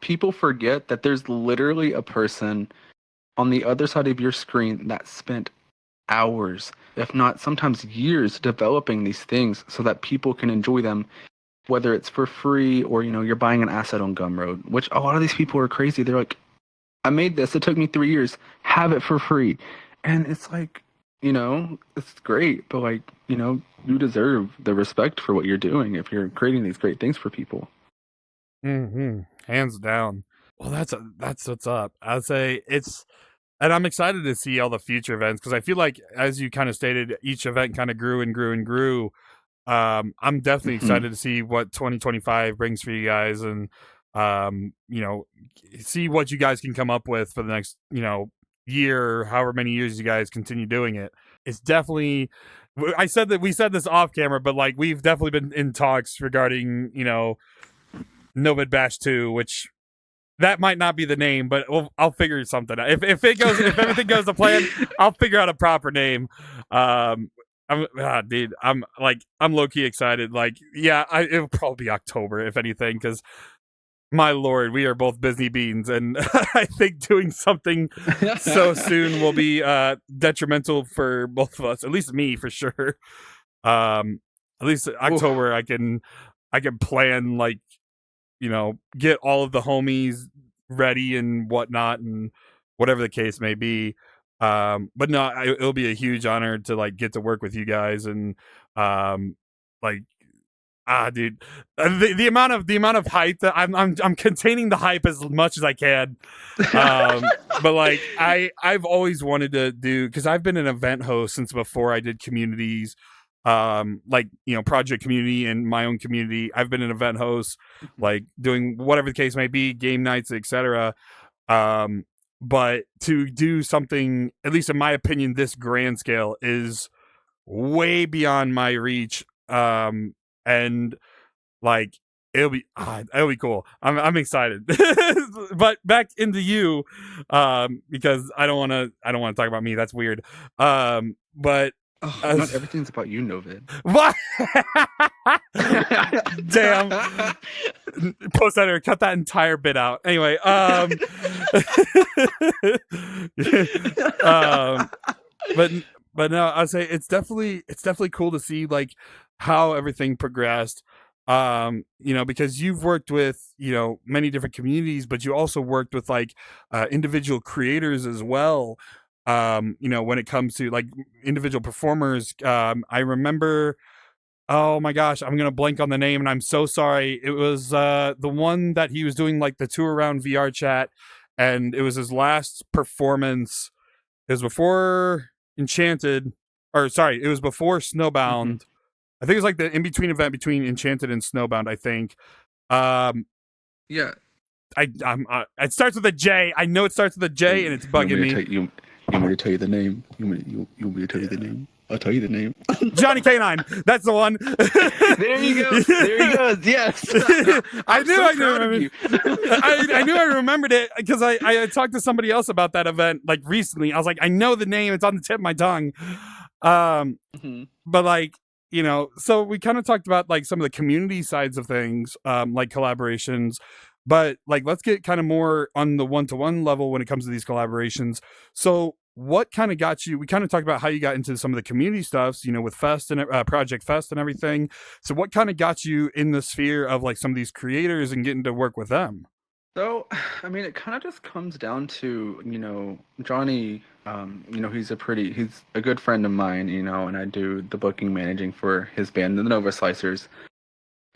People forget that there's literally a person on the other side of your screen that spent hours, if not sometimes years, developing these things so that people can enjoy them, whether it's for free or, you're buying an asset on Gumroad, which a lot of these people are crazy. They're like, I made this. It took me 3 years. Have it for free. And it's like, it's great, but like, you deserve the respect for what you're doing if you're creating these great things for people. Hands down. Well, that's what's up. I'd say and I'm excited to see all the future events because I feel like, as you kind of stated, each event kind of grew and grew and grew. I'm definitely excited to see what 2025 brings for you guys, and see what you guys can come up with for the next year, however many years you guys continue doing it. It's definitely. We said this off camera, but like we've definitely been in talks regarding Noved Bash 2, which. That might not be the name, but I'll figure something out. If everything goes to plan, I'll figure out a proper name. Dude, I'm low key excited. Like, yeah, it'll probably be October if anything, because my lord, we are both busy beans, and I think doing something so soon will be detrimental for both of us. At least me, for sure. At least October, I can plan like. Get all of the homies ready and whatnot, and whatever the case may be. But no, it'll be a huge honor to like get to work with you guys, and dude, the amount of hype that I'm containing the hype as much as I can. But like I've always wanted to do, because I've been an event host since before I did communities. Project community and my own community. I've been an event host, like doing whatever the case may be, game nights, etc. But to do something, at least in my opinion, this grand scale is way beyond my reach. And like it'll be cool. I'm excited. But back into you, because I don't want to talk about me. That's weird. But. Not everything's about you, Noved. What? Damn. Post editor, cut that entire bit out. Anyway, but no, I'd say it's definitely cool to see like how everything progressed. Because you've worked with many different communities, but you also worked with like individual creators as well. When it comes to like individual performers, I remember, oh my gosh, I'm going to blank on the name and I'm so sorry. It was the one that he was doing like the tour around VRChat, and it was his last performance. It was before Enchanted, it was before Snowbound. I think it was like the in-between event between Enchanted and Snowbound, I think. Yeah. It starts with a J. I know it starts with a J, and it's bugging me. You want me to tell you the name? You want me to tell you the name? I'll tell you the name. Johnny Canine. That's the one. There you go. There he goes. Yes. I knew I remembered it because I talked to somebody else about that event like recently. I was like, I know the name. It's on the tip of my tongue. But like, you know, so we kind of talked about like some of the community sides of things, like collaborations. But like, let's get kind of more on the one-to-one level when it comes to these collaborations. So what kind of got you, we kind of talked about how you got into some of the community stuffs, you know, with Fest and Project Fest and everything. So what kind of got you in the sphere of like some of these creators and getting to work with them? So, I mean, it kind of just comes down to, you know, Johnny, you know, he's a good friend of mine, you know, and I do the booking managing for his band, the Nova Slicers.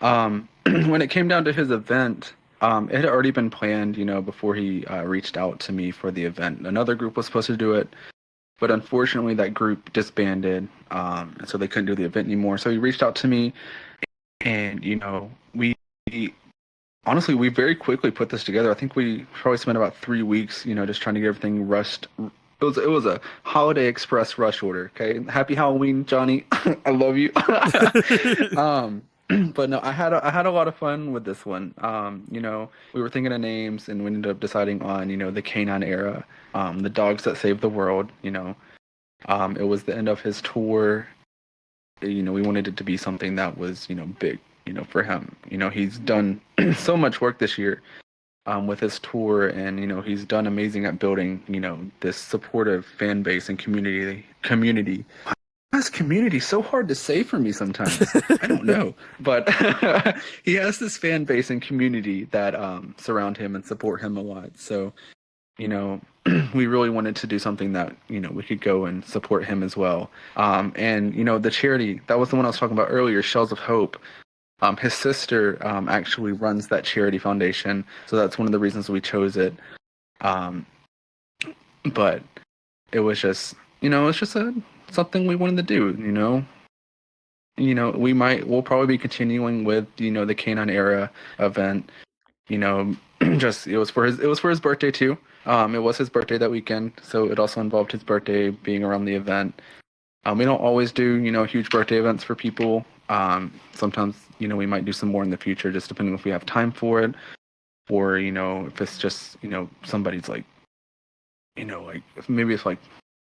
When it came down to his event, it had already been planned, you know, before he reached out to me for the event. Another group was supposed to do it, but unfortunately that group disbanded, and so they couldn't do the event anymore. So he reached out to me, and, you know, honestly, we very quickly put this together. I think we probably spent about 3 weeks, you know, just trying to get everything rushed. It was a Holiday Express rush order. Okay, happy Halloween, Johnny. I love you. But no, I had a lot of fun with this one. You know, we were thinking of names, and we ended up deciding on, you know, the Canine Era, the dogs that saved the world. You know, it was the end of his tour. You know, we wanted it to be something that was, you know, big, you know, for him. You know, he's done so much work this year with his tour, and, you know, he's done amazing at building, you know, this supportive fan base and community. This community so hard to say for me sometimes. I don't know, but he has this fan base and community that surround him and support him a lot. So, you know, we really wanted to do something that, you know, we could go and support him as well. And, you know, the charity, that was the one I was talking about earlier, Shells of Hope. His sister actually runs that charity foundation, so that's one of the reasons we chose it. But it was just, you know, it's just something we wanted to do. You know, we'll probably be continuing with, you know, the Canine Era event. You know, just it was for his birthday too. It was his birthday that weekend, so it also involved his birthday being around the event. We don't always do, you know, huge birthday events for people. Sometimes, you know, we might do some more in the future, just depending if we have time for it, or, you know, if it's just, you know, somebody's like, you know, like maybe it's like,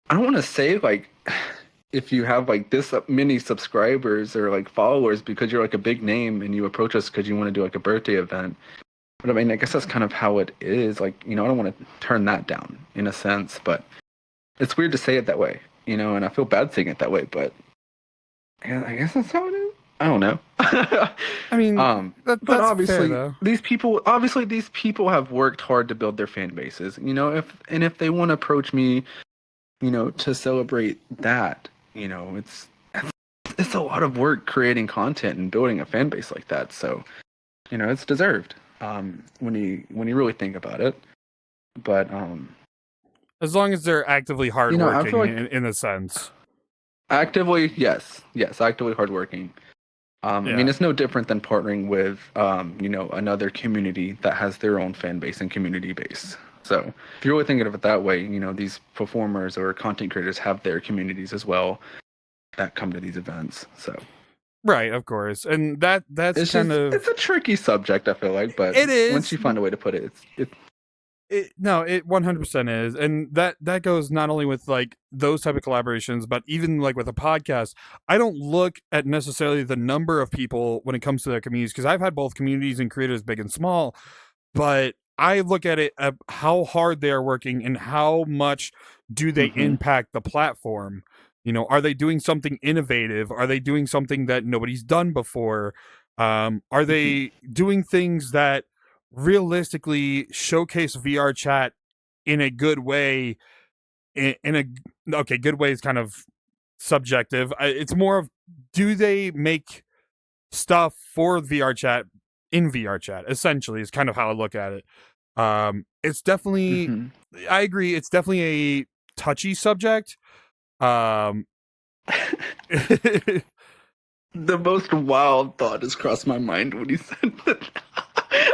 I don't want to say like if you have like this many subscribers or like followers because you're like a big name and you approach us because you want to do like a birthday event. But I mean, I guess that's kind of how it is. Like, you know, I don't want to turn that down in a sense, but it's weird to say it that way, you know, and I feel bad saying it that way, but I guess that's how it is. I don't know. I mean, but obviously, fair, these people have worked hard to build their fan bases. You know, if they want to approach me, you know, to celebrate that, you know, it's a lot of work creating content and building a fan base like that. So, you know, it's deserved. When you really think about it, but as long as they're actively hardworking, you know, I feel like in a sense. Actively, yes, actively hardworking. I mean, it's no different than partnering with, you know, another community that has their own fan base and community base. So if you're really thinking of it that way, you know, these performers or content creators have their communities as well that come to these events. So right, of course, and that's it's a tricky subject, I feel like, but it is. Once you find a way to put it, it 100% is, and that goes not only with like those type of collaborations, but even like with a podcast. I don't look at necessarily the number of people when it comes to their communities, because I've had both communities and creators big and small, but I look at it at how hard they are working and how much do they impact the platform. You know, are they doing something innovative? Are they doing something that nobody's done before? Are they doing things that realistically showcase VRChat in a good way? Good way is kind of subjective. It's more of, do they make stuff for VRChat in VRChat? Essentially, is kind of how I look at it. It's definitely, I agree, it's definitely a touchy subject. The most wild thought has crossed my mind when he said that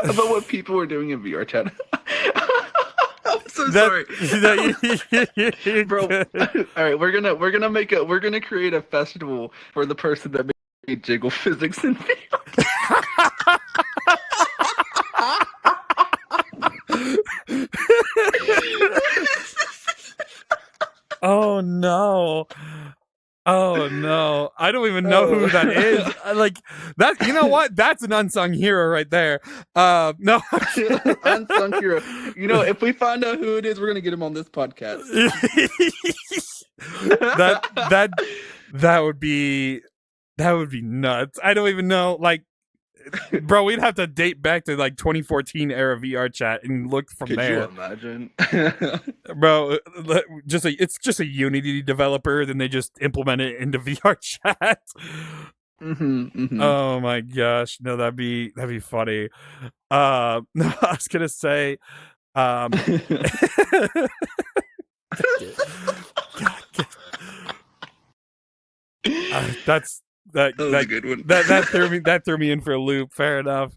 about what people were doing in VRChat. I was so that, sorry. you're Bro, good. all right, we're gonna create a festival for the person that made jiggle physics in video. Oh no. Oh no. I don't even know who that is. Like that, you know what? That's an unsung hero right there. No. Unsung hero. You know, if we find out who it is, we're gonna get him on this podcast. that would be nuts. I don't even know, like, bro, we'd have to date back to like 2014 era VRChat and look from there. Could you imagine? Bro, it's just a Unity developer, then they just implement it into VRChat. Oh my gosh, no, that'd be funny. No, I was gonna say, God, that's that was a good one. that threw me in for a loop. Fair enough.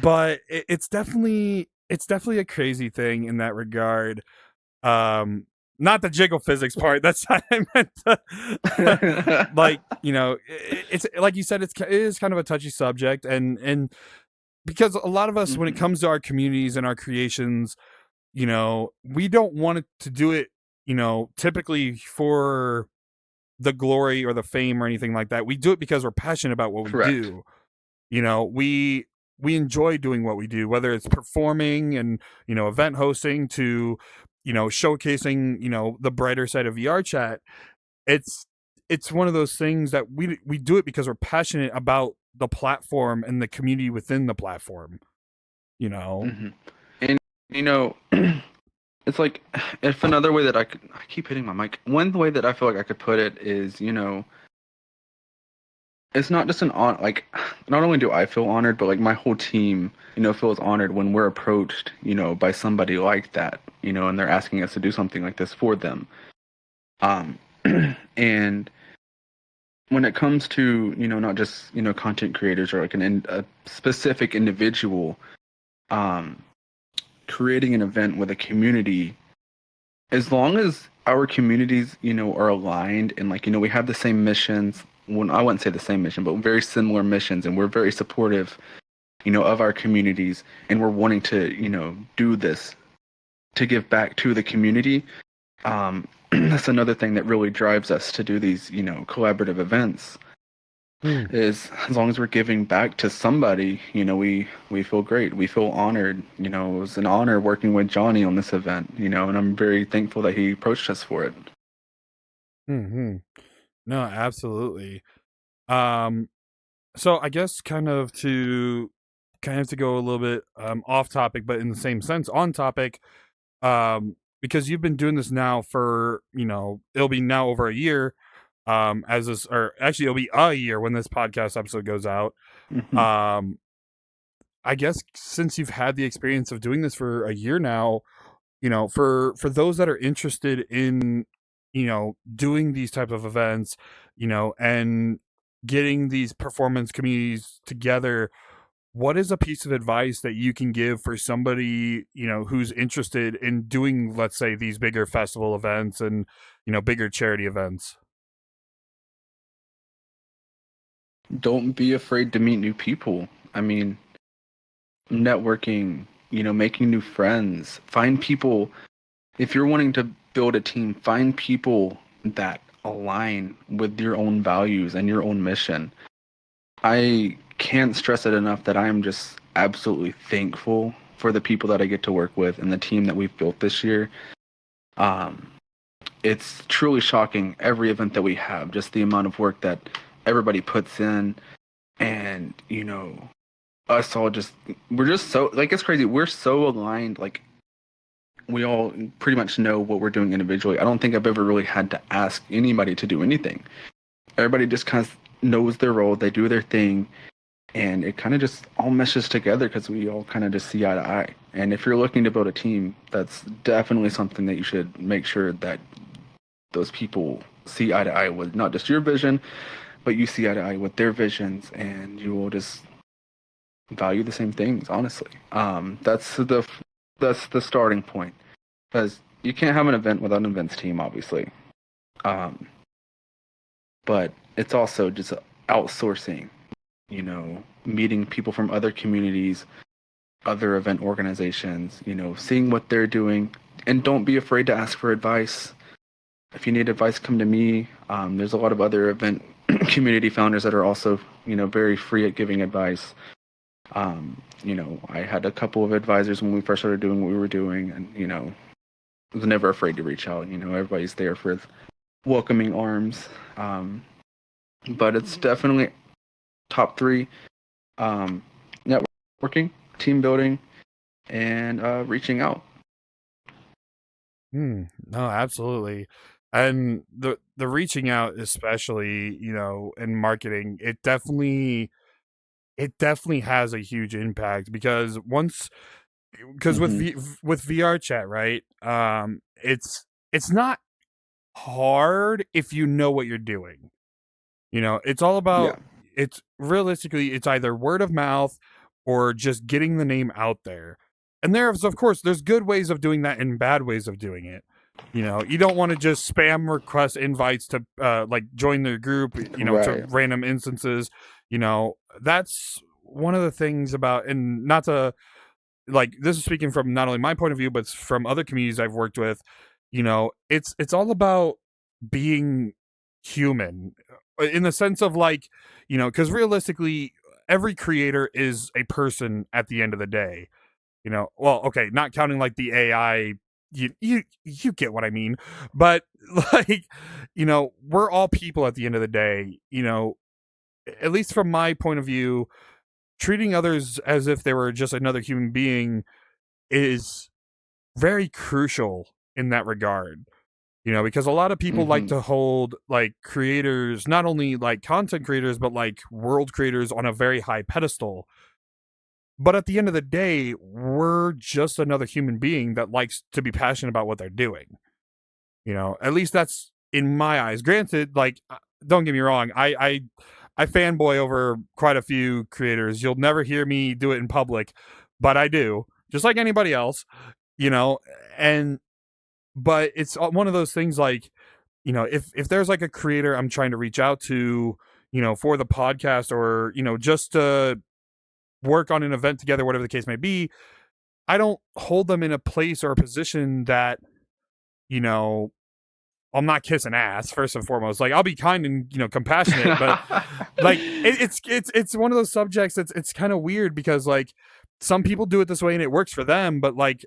But it's definitely a crazy thing in that regard. Not the jiggle physics part. That's what I meant to, like, you know, it's like you said, it is kind of a touchy subject, and because a lot of us, when it comes to our communities and our creations, you know, we don't want it to do it, you know, typically for the glory or the fame or anything like that. We do it because we're passionate about what we do. You know, we enjoy doing what we do, whether it's performing and, you know, event hosting to, you know, showcasing, you know, the brighter side of VRChat. It's one of those things that we do it because we're passionate about the platform and the community within the platform, you know. And you know, it's like, if another way that I keep hitting my mic. One way that I feel like I could put it is, you know, it's not just like, not only do I feel honored, but like my whole team, you know, feels honored when we're approached, you know, by somebody like that, you know, and they're asking us to do something like this for them. And when it comes to, you know, not just, you know, content creators or like a specific individual, creating an event with a community, as long as our communities, you know, are aligned and, like, you know, we have the same missions. Well, I wouldn't say the same mission, but very similar missions, and we're very supportive, you know, of our communities, and we're wanting to, you know, do this to give back to the community. That's another thing that really drives us to do these, you know, collaborative events. Is as long as we're giving back to somebody, you know, we feel great. We feel honored. You know, it was an honor working with Johnny on this event, you know, and I'm very thankful that he approached us for it. No, absolutely. So I guess kind of to go a little bit off topic, but in the same sense on topic, because you've been doing this now for, you know, it'll be now over a year, as this, or actually it'll be a year when this podcast episode goes out. I guess since you've had the experience of doing this for a year now, you know, for those that are interested in, you know, doing these type of events, you know, and getting these performance communities together, what is a piece of advice that you can give for somebody, you know, who's interested in doing, let's say, these bigger festival events and, you know, bigger charity events? Don't be afraid to meet new people. I mean, networking, you know, making new friends. Find people. If you're wanting to build a team, find people that align with your own values and your own mission. I can't stress it enough that I am just absolutely thankful for the people that I get to work with and the team that we've built this year. It's truly shocking, every event that we have, just the amount of work that everybody puts in, and, you know, us all we're just so, like, it's crazy. We're so aligned. Like, we all pretty much know what we're doing individually. I don't think I've ever really had to ask anybody to do anything. Everybody just kind of knows their role, they do their thing, and it kind of just all meshes together because we all kind of just see eye to eye. And if you're looking to build a team, that's definitely something that you should make sure that those people see eye to eye with, not just your vision, but you see eye to eye with their visions, and you will just value the same things, honestly. That's the that's the starting point, because you can't have an event without an events team, obviously. Um, but it's also just outsourcing, meeting people from other communities, other event organizations, seeing what they're doing, and don't be afraid to ask for advice. If you need advice, come to me. There's a lot of other event community founders that are also, very free at giving advice. I had a couple of advisors when we first started doing what we were doing, and, was never afraid to reach out. Everybody's there for welcoming arms. But it's definitely top three: networking, team building, and reaching out. No, absolutely. And the reaching out, especially, in marketing, it definitely has a huge impact, because with Mm-hmm. with VRChat, right? It's not hard if you know what you're doing. It's all Yeah. about, it's realistically, it's either word of mouth or just getting the name out there. And of course, there's good ways of doing that and bad ways of doing it. You don't want to just spam request invites to like join the group, to Right. random instances. That's one of the things about, and not to, like, this is speaking from not only my point of view but from other communities I've worked with. It's all about being human, in the sense of, like, because realistically every creator is a person at the end of the day. Well, okay, not counting like the AI. You get what I mean. But like, we're all people at the end of the day. At least from my point of view, treating others as if they were just another human being is very crucial in that regard. Because a lot of people like Mm-hmm. to hold, like, creators, not only like content creators, but like world creators, on a very high pedestal. But at the end of the day, we're just another human being that likes to be passionate about what they're doing. At least that's in my eyes. Granted, like, don't get me wrong, I fanboy over quite a few creators. You'll never hear me do it in public, but I do, just like anybody else. You know, and but it's one of those things, like, if there's like a creator I'm trying to reach out to, for the podcast, or just to work on an event together, whatever the case may be, I don't hold them in a place or a position that, you know, I'm not kissing ass, first and foremost. Like, I'll be kind and, compassionate, but like, it's one of those subjects that's, it's kind of weird, because like, some people do it this way and it works for them, but like,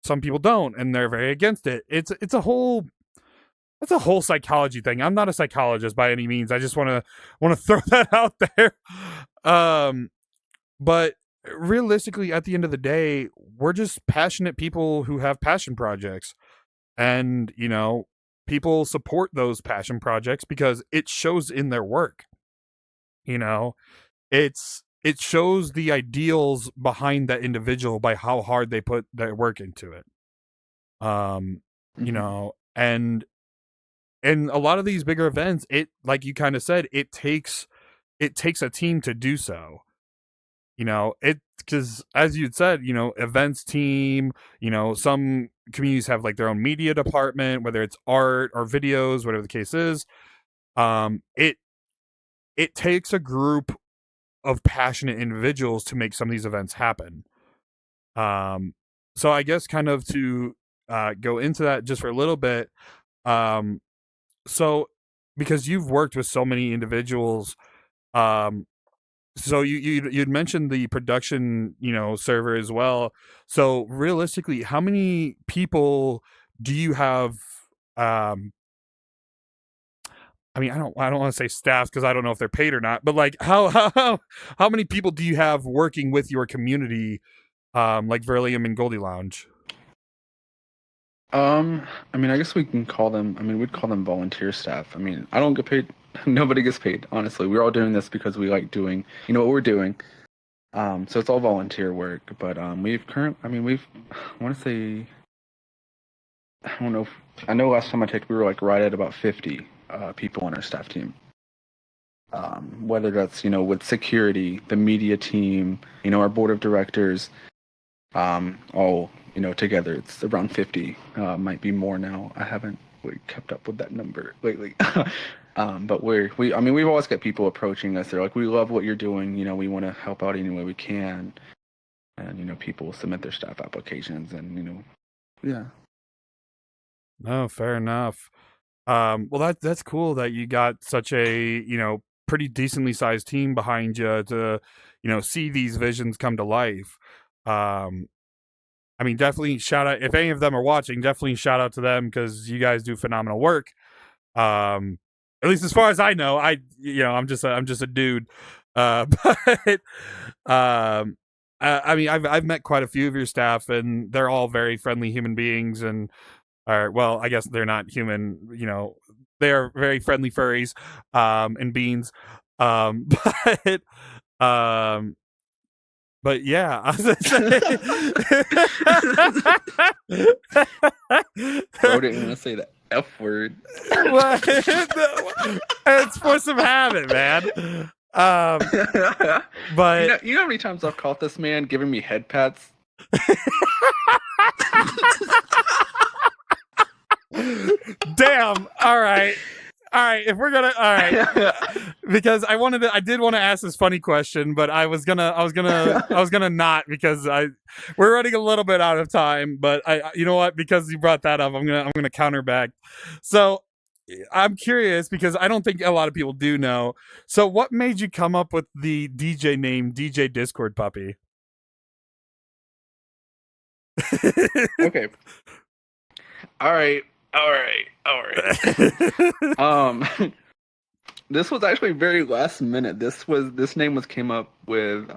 some people don't and they're very against it. It's a whole psychology thing. I'm not a psychologist by any means. I just want to throw that out there. Um, but realistically, at the end of the day, we're just passionate people who have passion projects. And, people support those passion projects because it shows in their work. You know, it shows the ideals behind that individual by how hard they put their work into it. Um, Mm-hmm. and in a lot of these bigger events, it, like you kind of said, it takes a team to do so. It, because as you'd said, events team, some communities have like their own media department, whether it's art or videos, whatever the case is. It takes a group of passionate individuals to make some of these events happen. um so I guess, kind of to go into that just for a little bit. um so because you've worked with so many individuals, um so you'd mentioned the production, server as well. So realistically, how many people do you have? um I mean, I don't want to say staff, because I don't know if they're paid or not, but like, how many people do you have working with your community, like VRelium and Goldie Lounge? I mean, I guess we can call them. I mean, we'd call them volunteer staff. I mean, I don't get paid. Nobody gets paid. Honestly, we're all doing this because we like doing, what we're doing. So it's all volunteer work. But I mean, I want to say, I don't know. I know last time I checked, we were like right at about 50 people on our staff team. Whether that's with security, the media team, our board of directors, all together. It's around 50. Might be more now. I haven't really kept up with that number lately. But we've always got people approaching us. They're like, we love what you're doing. We want to help out any way we can. And, people submit their staff applications and, yeah. No, fair enough. Well, that's cool that you got such a, pretty decently sized team behind you to, see these visions come to life. I mean, definitely shout out, if any of them are watching, definitely shout out to them because you guys do phenomenal work. At least as far as I know, I'm just a dude. But I mean, I've met quite a few of your staff, and they're all very friendly human beings, and well, I guess they're not human. They are very friendly furries, and beans. But But yeah, I was Bro didn't want to say the F word. It's force of habit, man. But you know how many times I've caught this man giving me head pats? Damn. All right. If we're gonna, all right, because I did want to ask this funny question, but I was gonna not because we're running a little bit out of time. But you know what? Because you brought that up, I'm gonna counter back. So I'm curious because I don't think a lot of people do know. So what made you come up with the DJ name DJ Discord Puppy? Okay. All right. This was actually very last minute. This name came up with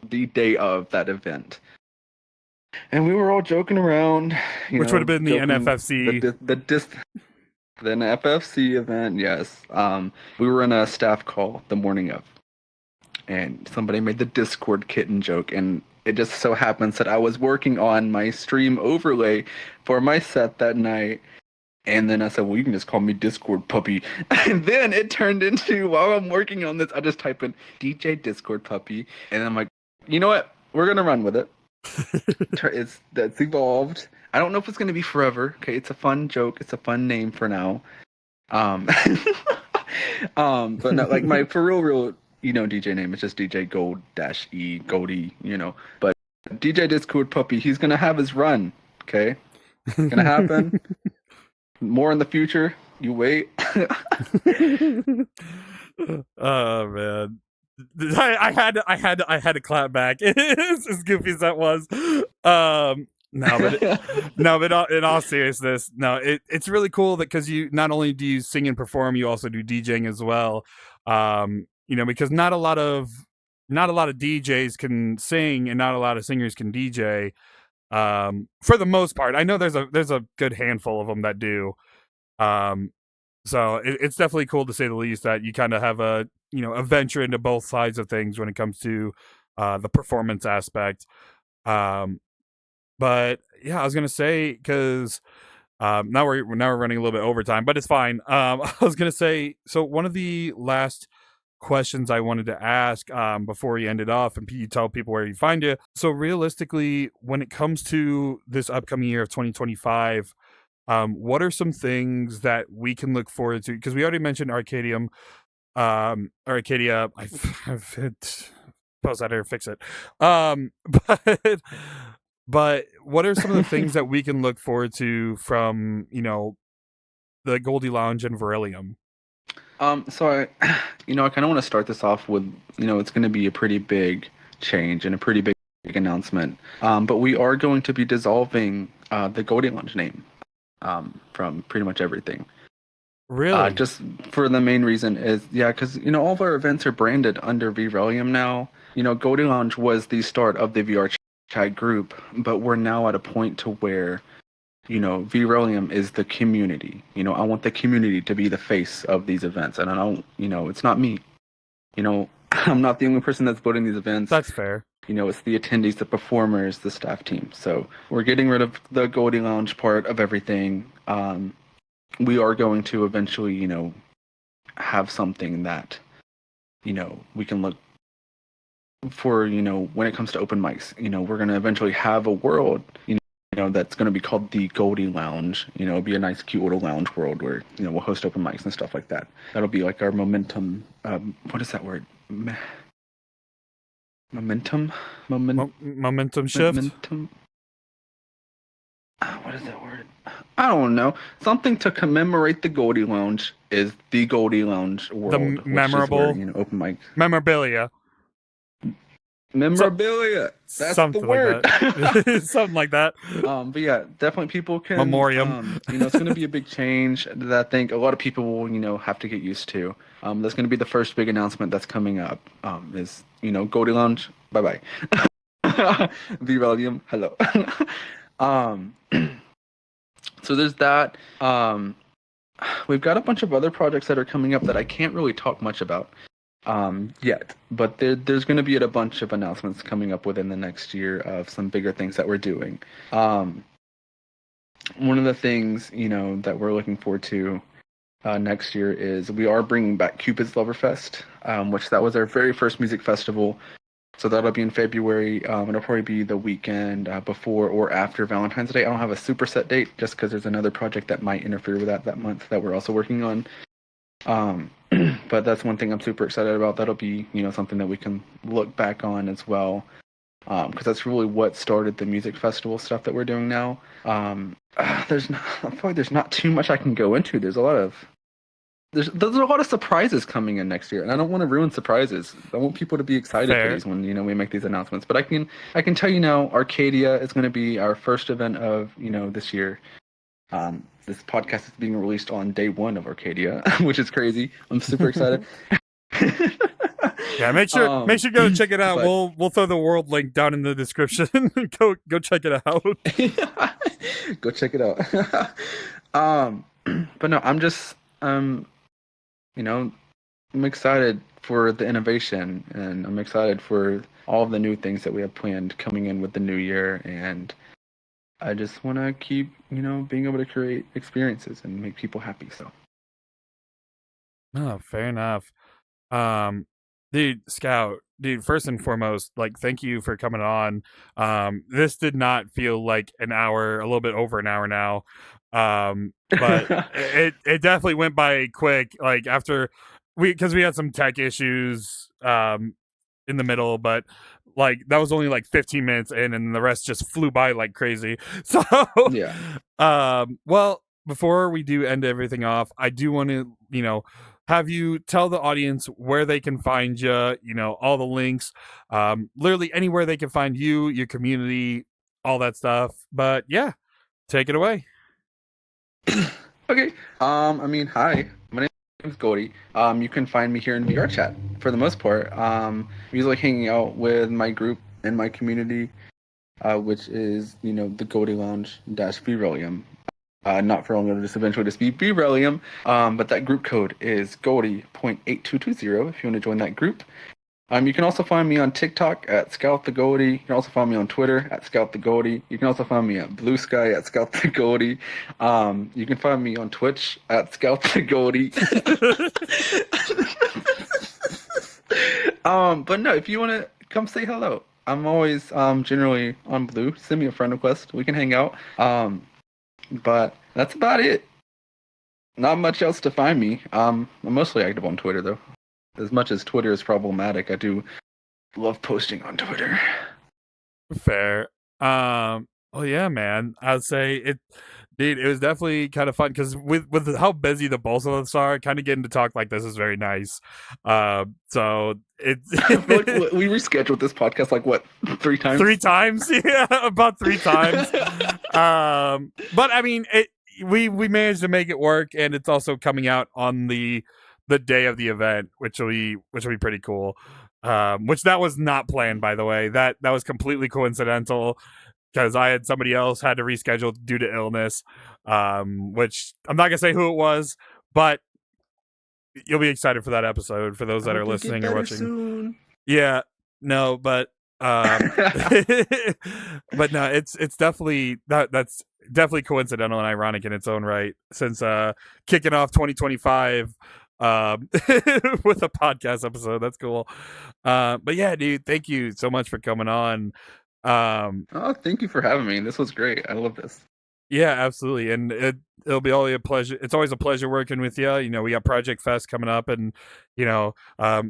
the day of that event, and we were all joking around. Which would have been the NFFC, the NFFC event. Yes. We were in a staff call the morning of, and somebody made the Discord kitten joke, and it just so happens that I was working on my stream overlay for my set that night. And then I said, well, you can just call me Discord Puppy. And then it turned into, while I'm working on this, I just type in DJ Discord Puppy. And I'm like, you know what? We're going to run with it. That's evolved. I don't know if it's going to be forever. Okay, it's a fun joke. It's a fun name for now. But not like my for real, DJ name is just DJ Gold-E, Goldie, But DJ Discord Puppy, he's going to have his run. Okay? It's going to happen. More in the future. You wait. Oh man, I had to clap back. As goofy as that was. But in all seriousness, it's really cool that because you not only do you sing and perform, you also do DJing as well. Because not a lot of DJs can sing and not a lot of singers can DJ. For the most part, I know there's a good handful of them that do. So it's definitely cool to say the least that you kind of have a venture into both sides of things when it comes to the performance aspect. But yeah, I was gonna say because now we're running a little bit overtime, but it's fine. I was gonna say, so one of the last questions I wanted to ask before you ended off and you tell people where you find you. So realistically, when it comes to this upcoming year of 2025, what are some things that we can look forward to? Because we already mentioned Arcadia. I've suppose I dare fix it. But what are some of the things that we can look forward to from the Goldie Lounge and VRelium? So I kind of want to start this off with, it's going to be a pretty big change and a pretty big announcement. But we are going to be dissolving the Goldie Lounge name from pretty much everything. Really? Just for the main reason is, because, all of our events are branded under VRelium now. Goldie Lounge was the start of the VRChat group, but we're now at a point to where VRelium is the community. I want the community to be the face of these events. And I don't, it's not me. I'm not the only person that's building these events. That's fair. It's the attendees, the performers, the staff team. So we're getting rid of the Goldie Lounge part of everything. We are going to eventually, have something that, we can look for, when it comes to open mics. We're going to eventually have a world, that's going to be called the Goldie Lounge. It'll be a nice, cute little lounge world where we'll host open mics and stuff like that. That'll be like our momentum. What is that word? Momentum shift. What is that word? I don't know. Something to commemorate the Goldie Lounge is the Goldie Lounge world. The memorable, where, open mic memorabilia. Memorabilia. That's the word. Like something like that. But yeah, definitely people can. Memoriam. It's going to be a big change that I think a lot of people will, have to get used to. That's going to be the first big announcement that's coming up. Is Goldie Lounge. Bye bye. VRelium. Hello. So there's that. We've got a bunch of other projects that are coming up that I can't really talk much about yet, but there's going to be a bunch of announcements coming up within the next year of some bigger things that we're doing. One of the things that we're looking forward to next year is we are bringing back Cupid's Loverfest, which that was our very first music festival. So that'll be in February. It'll probably be the weekend before or after Valentine's Day. I don't have a super set date just because there's another project that might interfere with that month that we're also working on. But that's one thing I'm super excited about. That'll be, something that we can look back on as well. Because that's really what started the music festival stuff that we're doing now. I feel like there's not too much I can go into. There's a lot of surprises coming in next year, and I don't want to ruin surprises. I want people to be excited for these when we make these announcements. But I can tell you now, Arcadia is going to be our first event of this year. This podcast is being released on day 1 of Arcadia, which is crazy. I'm super excited. Yeah, make sure go check it out. But we'll throw the world link down in the description. go check it out. Go check it out. But no, I'm just I'm excited for the innovation, and I'm excited for all of the new things that we have planned coming in with the new year, and I just want to keep, being able to create experiences and make people happy. So. Oh, fair enough. Dude, Scout, first and foremost, thank you for coming on. This did not feel like an hour, a little bit over an hour now. But it definitely went by quick. After because we had some tech issues, in the middle, but that was only 15 minutes in, and the rest just flew by like crazy. So yeah. Well, before we do end everything off, I do want to, have you tell the audience where they can find you, all the links, literally anywhere they can find you, your community, all that stuff. But yeah, take it away. Okay. Hi, my name is Goldie. You can find me here in VRChat for the most part. I'm usually hanging out with my group and my community, which is, the Goldie Lounge VRelium. Not for long, it'll just eventually just be VRelium. But that group code is Goldie.8220 if you want to join that group. You can also find me on TikTok at ScouttheGoldie. You can also find me on Twitter at ScouttheGoldie. You can also find me at Blue Sky at ScouttheGoldie. You can find me on Twitch at ScouttheGoldie. But no, if you want to come say hello, I'm always generally on Blue. Send me a friend request. We can hang out. But that's about it. Not much else to find me. I'm mostly active on Twitter, though. As much as Twitter is problematic, I do love posting on Twitter. Fair. Oh yeah, man. I'd say it, dude. It was definitely kind of fun because with how busy the both of us are, kind of getting to talk like this is very nice. So it's we rescheduled this podcast 3 times. 3 times, yeah, about 3 times. But we managed to make it work, and it's also coming out on the day of the event, which will be pretty cool. Which that was not planned, by the way. That was completely coincidental because I had somebody else had to reschedule due to illness. Which I'm not gonna say who it was, but you'll be excited for that episode for those that are listening or watching. Soon. Yeah, no, but but no, it's definitely that's definitely coincidental and ironic in its own right, since kicking off 2025 with a podcast episode. That's cool. But yeah, dude, thank you so much for coming on. Oh, thank you for having me. This was great. I love this. Yeah, absolutely, and it'll be always a pleasure. It's always a pleasure working with you. You know, we got Project Fest coming up, and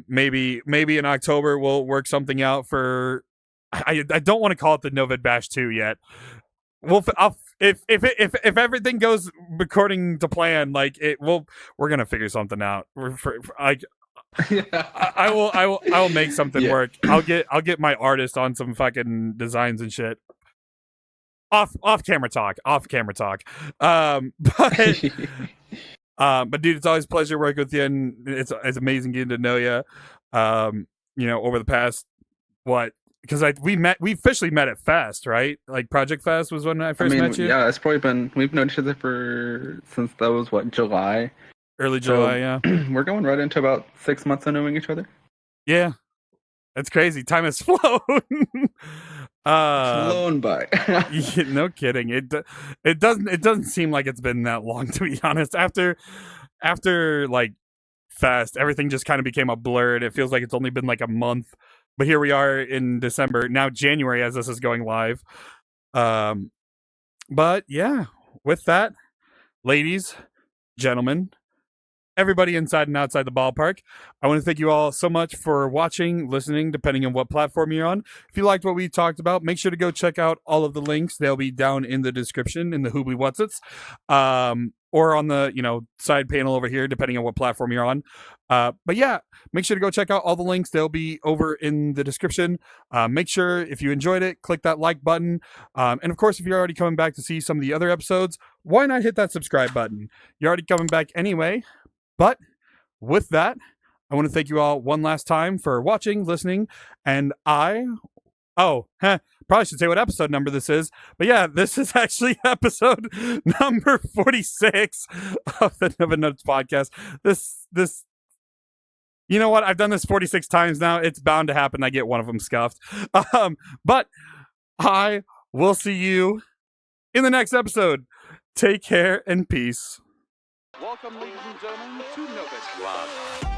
maybe in October we'll work something out for. I don't want to call it the Noved Bash 2 yet. If everything goes according to plan, like we're gonna figure something out. I will make something work. I'll get my artist on some fucking designs and shit. Off camera talk. But dude, it's always a pleasure working with you, and it's amazing getting to know you. Over the past because we officially met at Fest, right? Like Project Fest was when I first met you. Yeah, it's probably we've known each other since that was July. Early July, yeah. We're going right into about 6 months of knowing each other. Yeah. That's crazy. Time has flown. Flown by. Yeah, no kidding. It doesn't seem like it's been that long, to be honest. After like Fest, everything just kind of became a blur. It feels like it's only been like a month, but here we are in December, now January, as this is going live. But yeah, with that, ladies, gentlemen, everybody inside and outside the ballpark, I want to thank you all so much for watching, listening, depending on what platform you're on. If you liked what we talked about, make sure to go check out all of the links. They'll be down in the description in the Hoobly Whatsits, or on the side panel over here, depending on what platform you're on. But yeah, make sure to go check out all the links. They'll be over in the description. Make sure, if you enjoyed it, click that like button. And of course, if you're already coming back to see some of the other episodes, why not hit that subscribe button? You're already coming back anyway. But with that, I want to thank you all one last time for watching, listening, and probably should say what episode number this is. But yeah, this is actually episode number 46 of the Noved Notes podcast. This, you know what? I've done this 46 times now. It's bound to happen. I get one of them scuffed. But I will see you in the next episode. Take care and peace. Welcome, ladies and gentlemen, to Noved Lounge.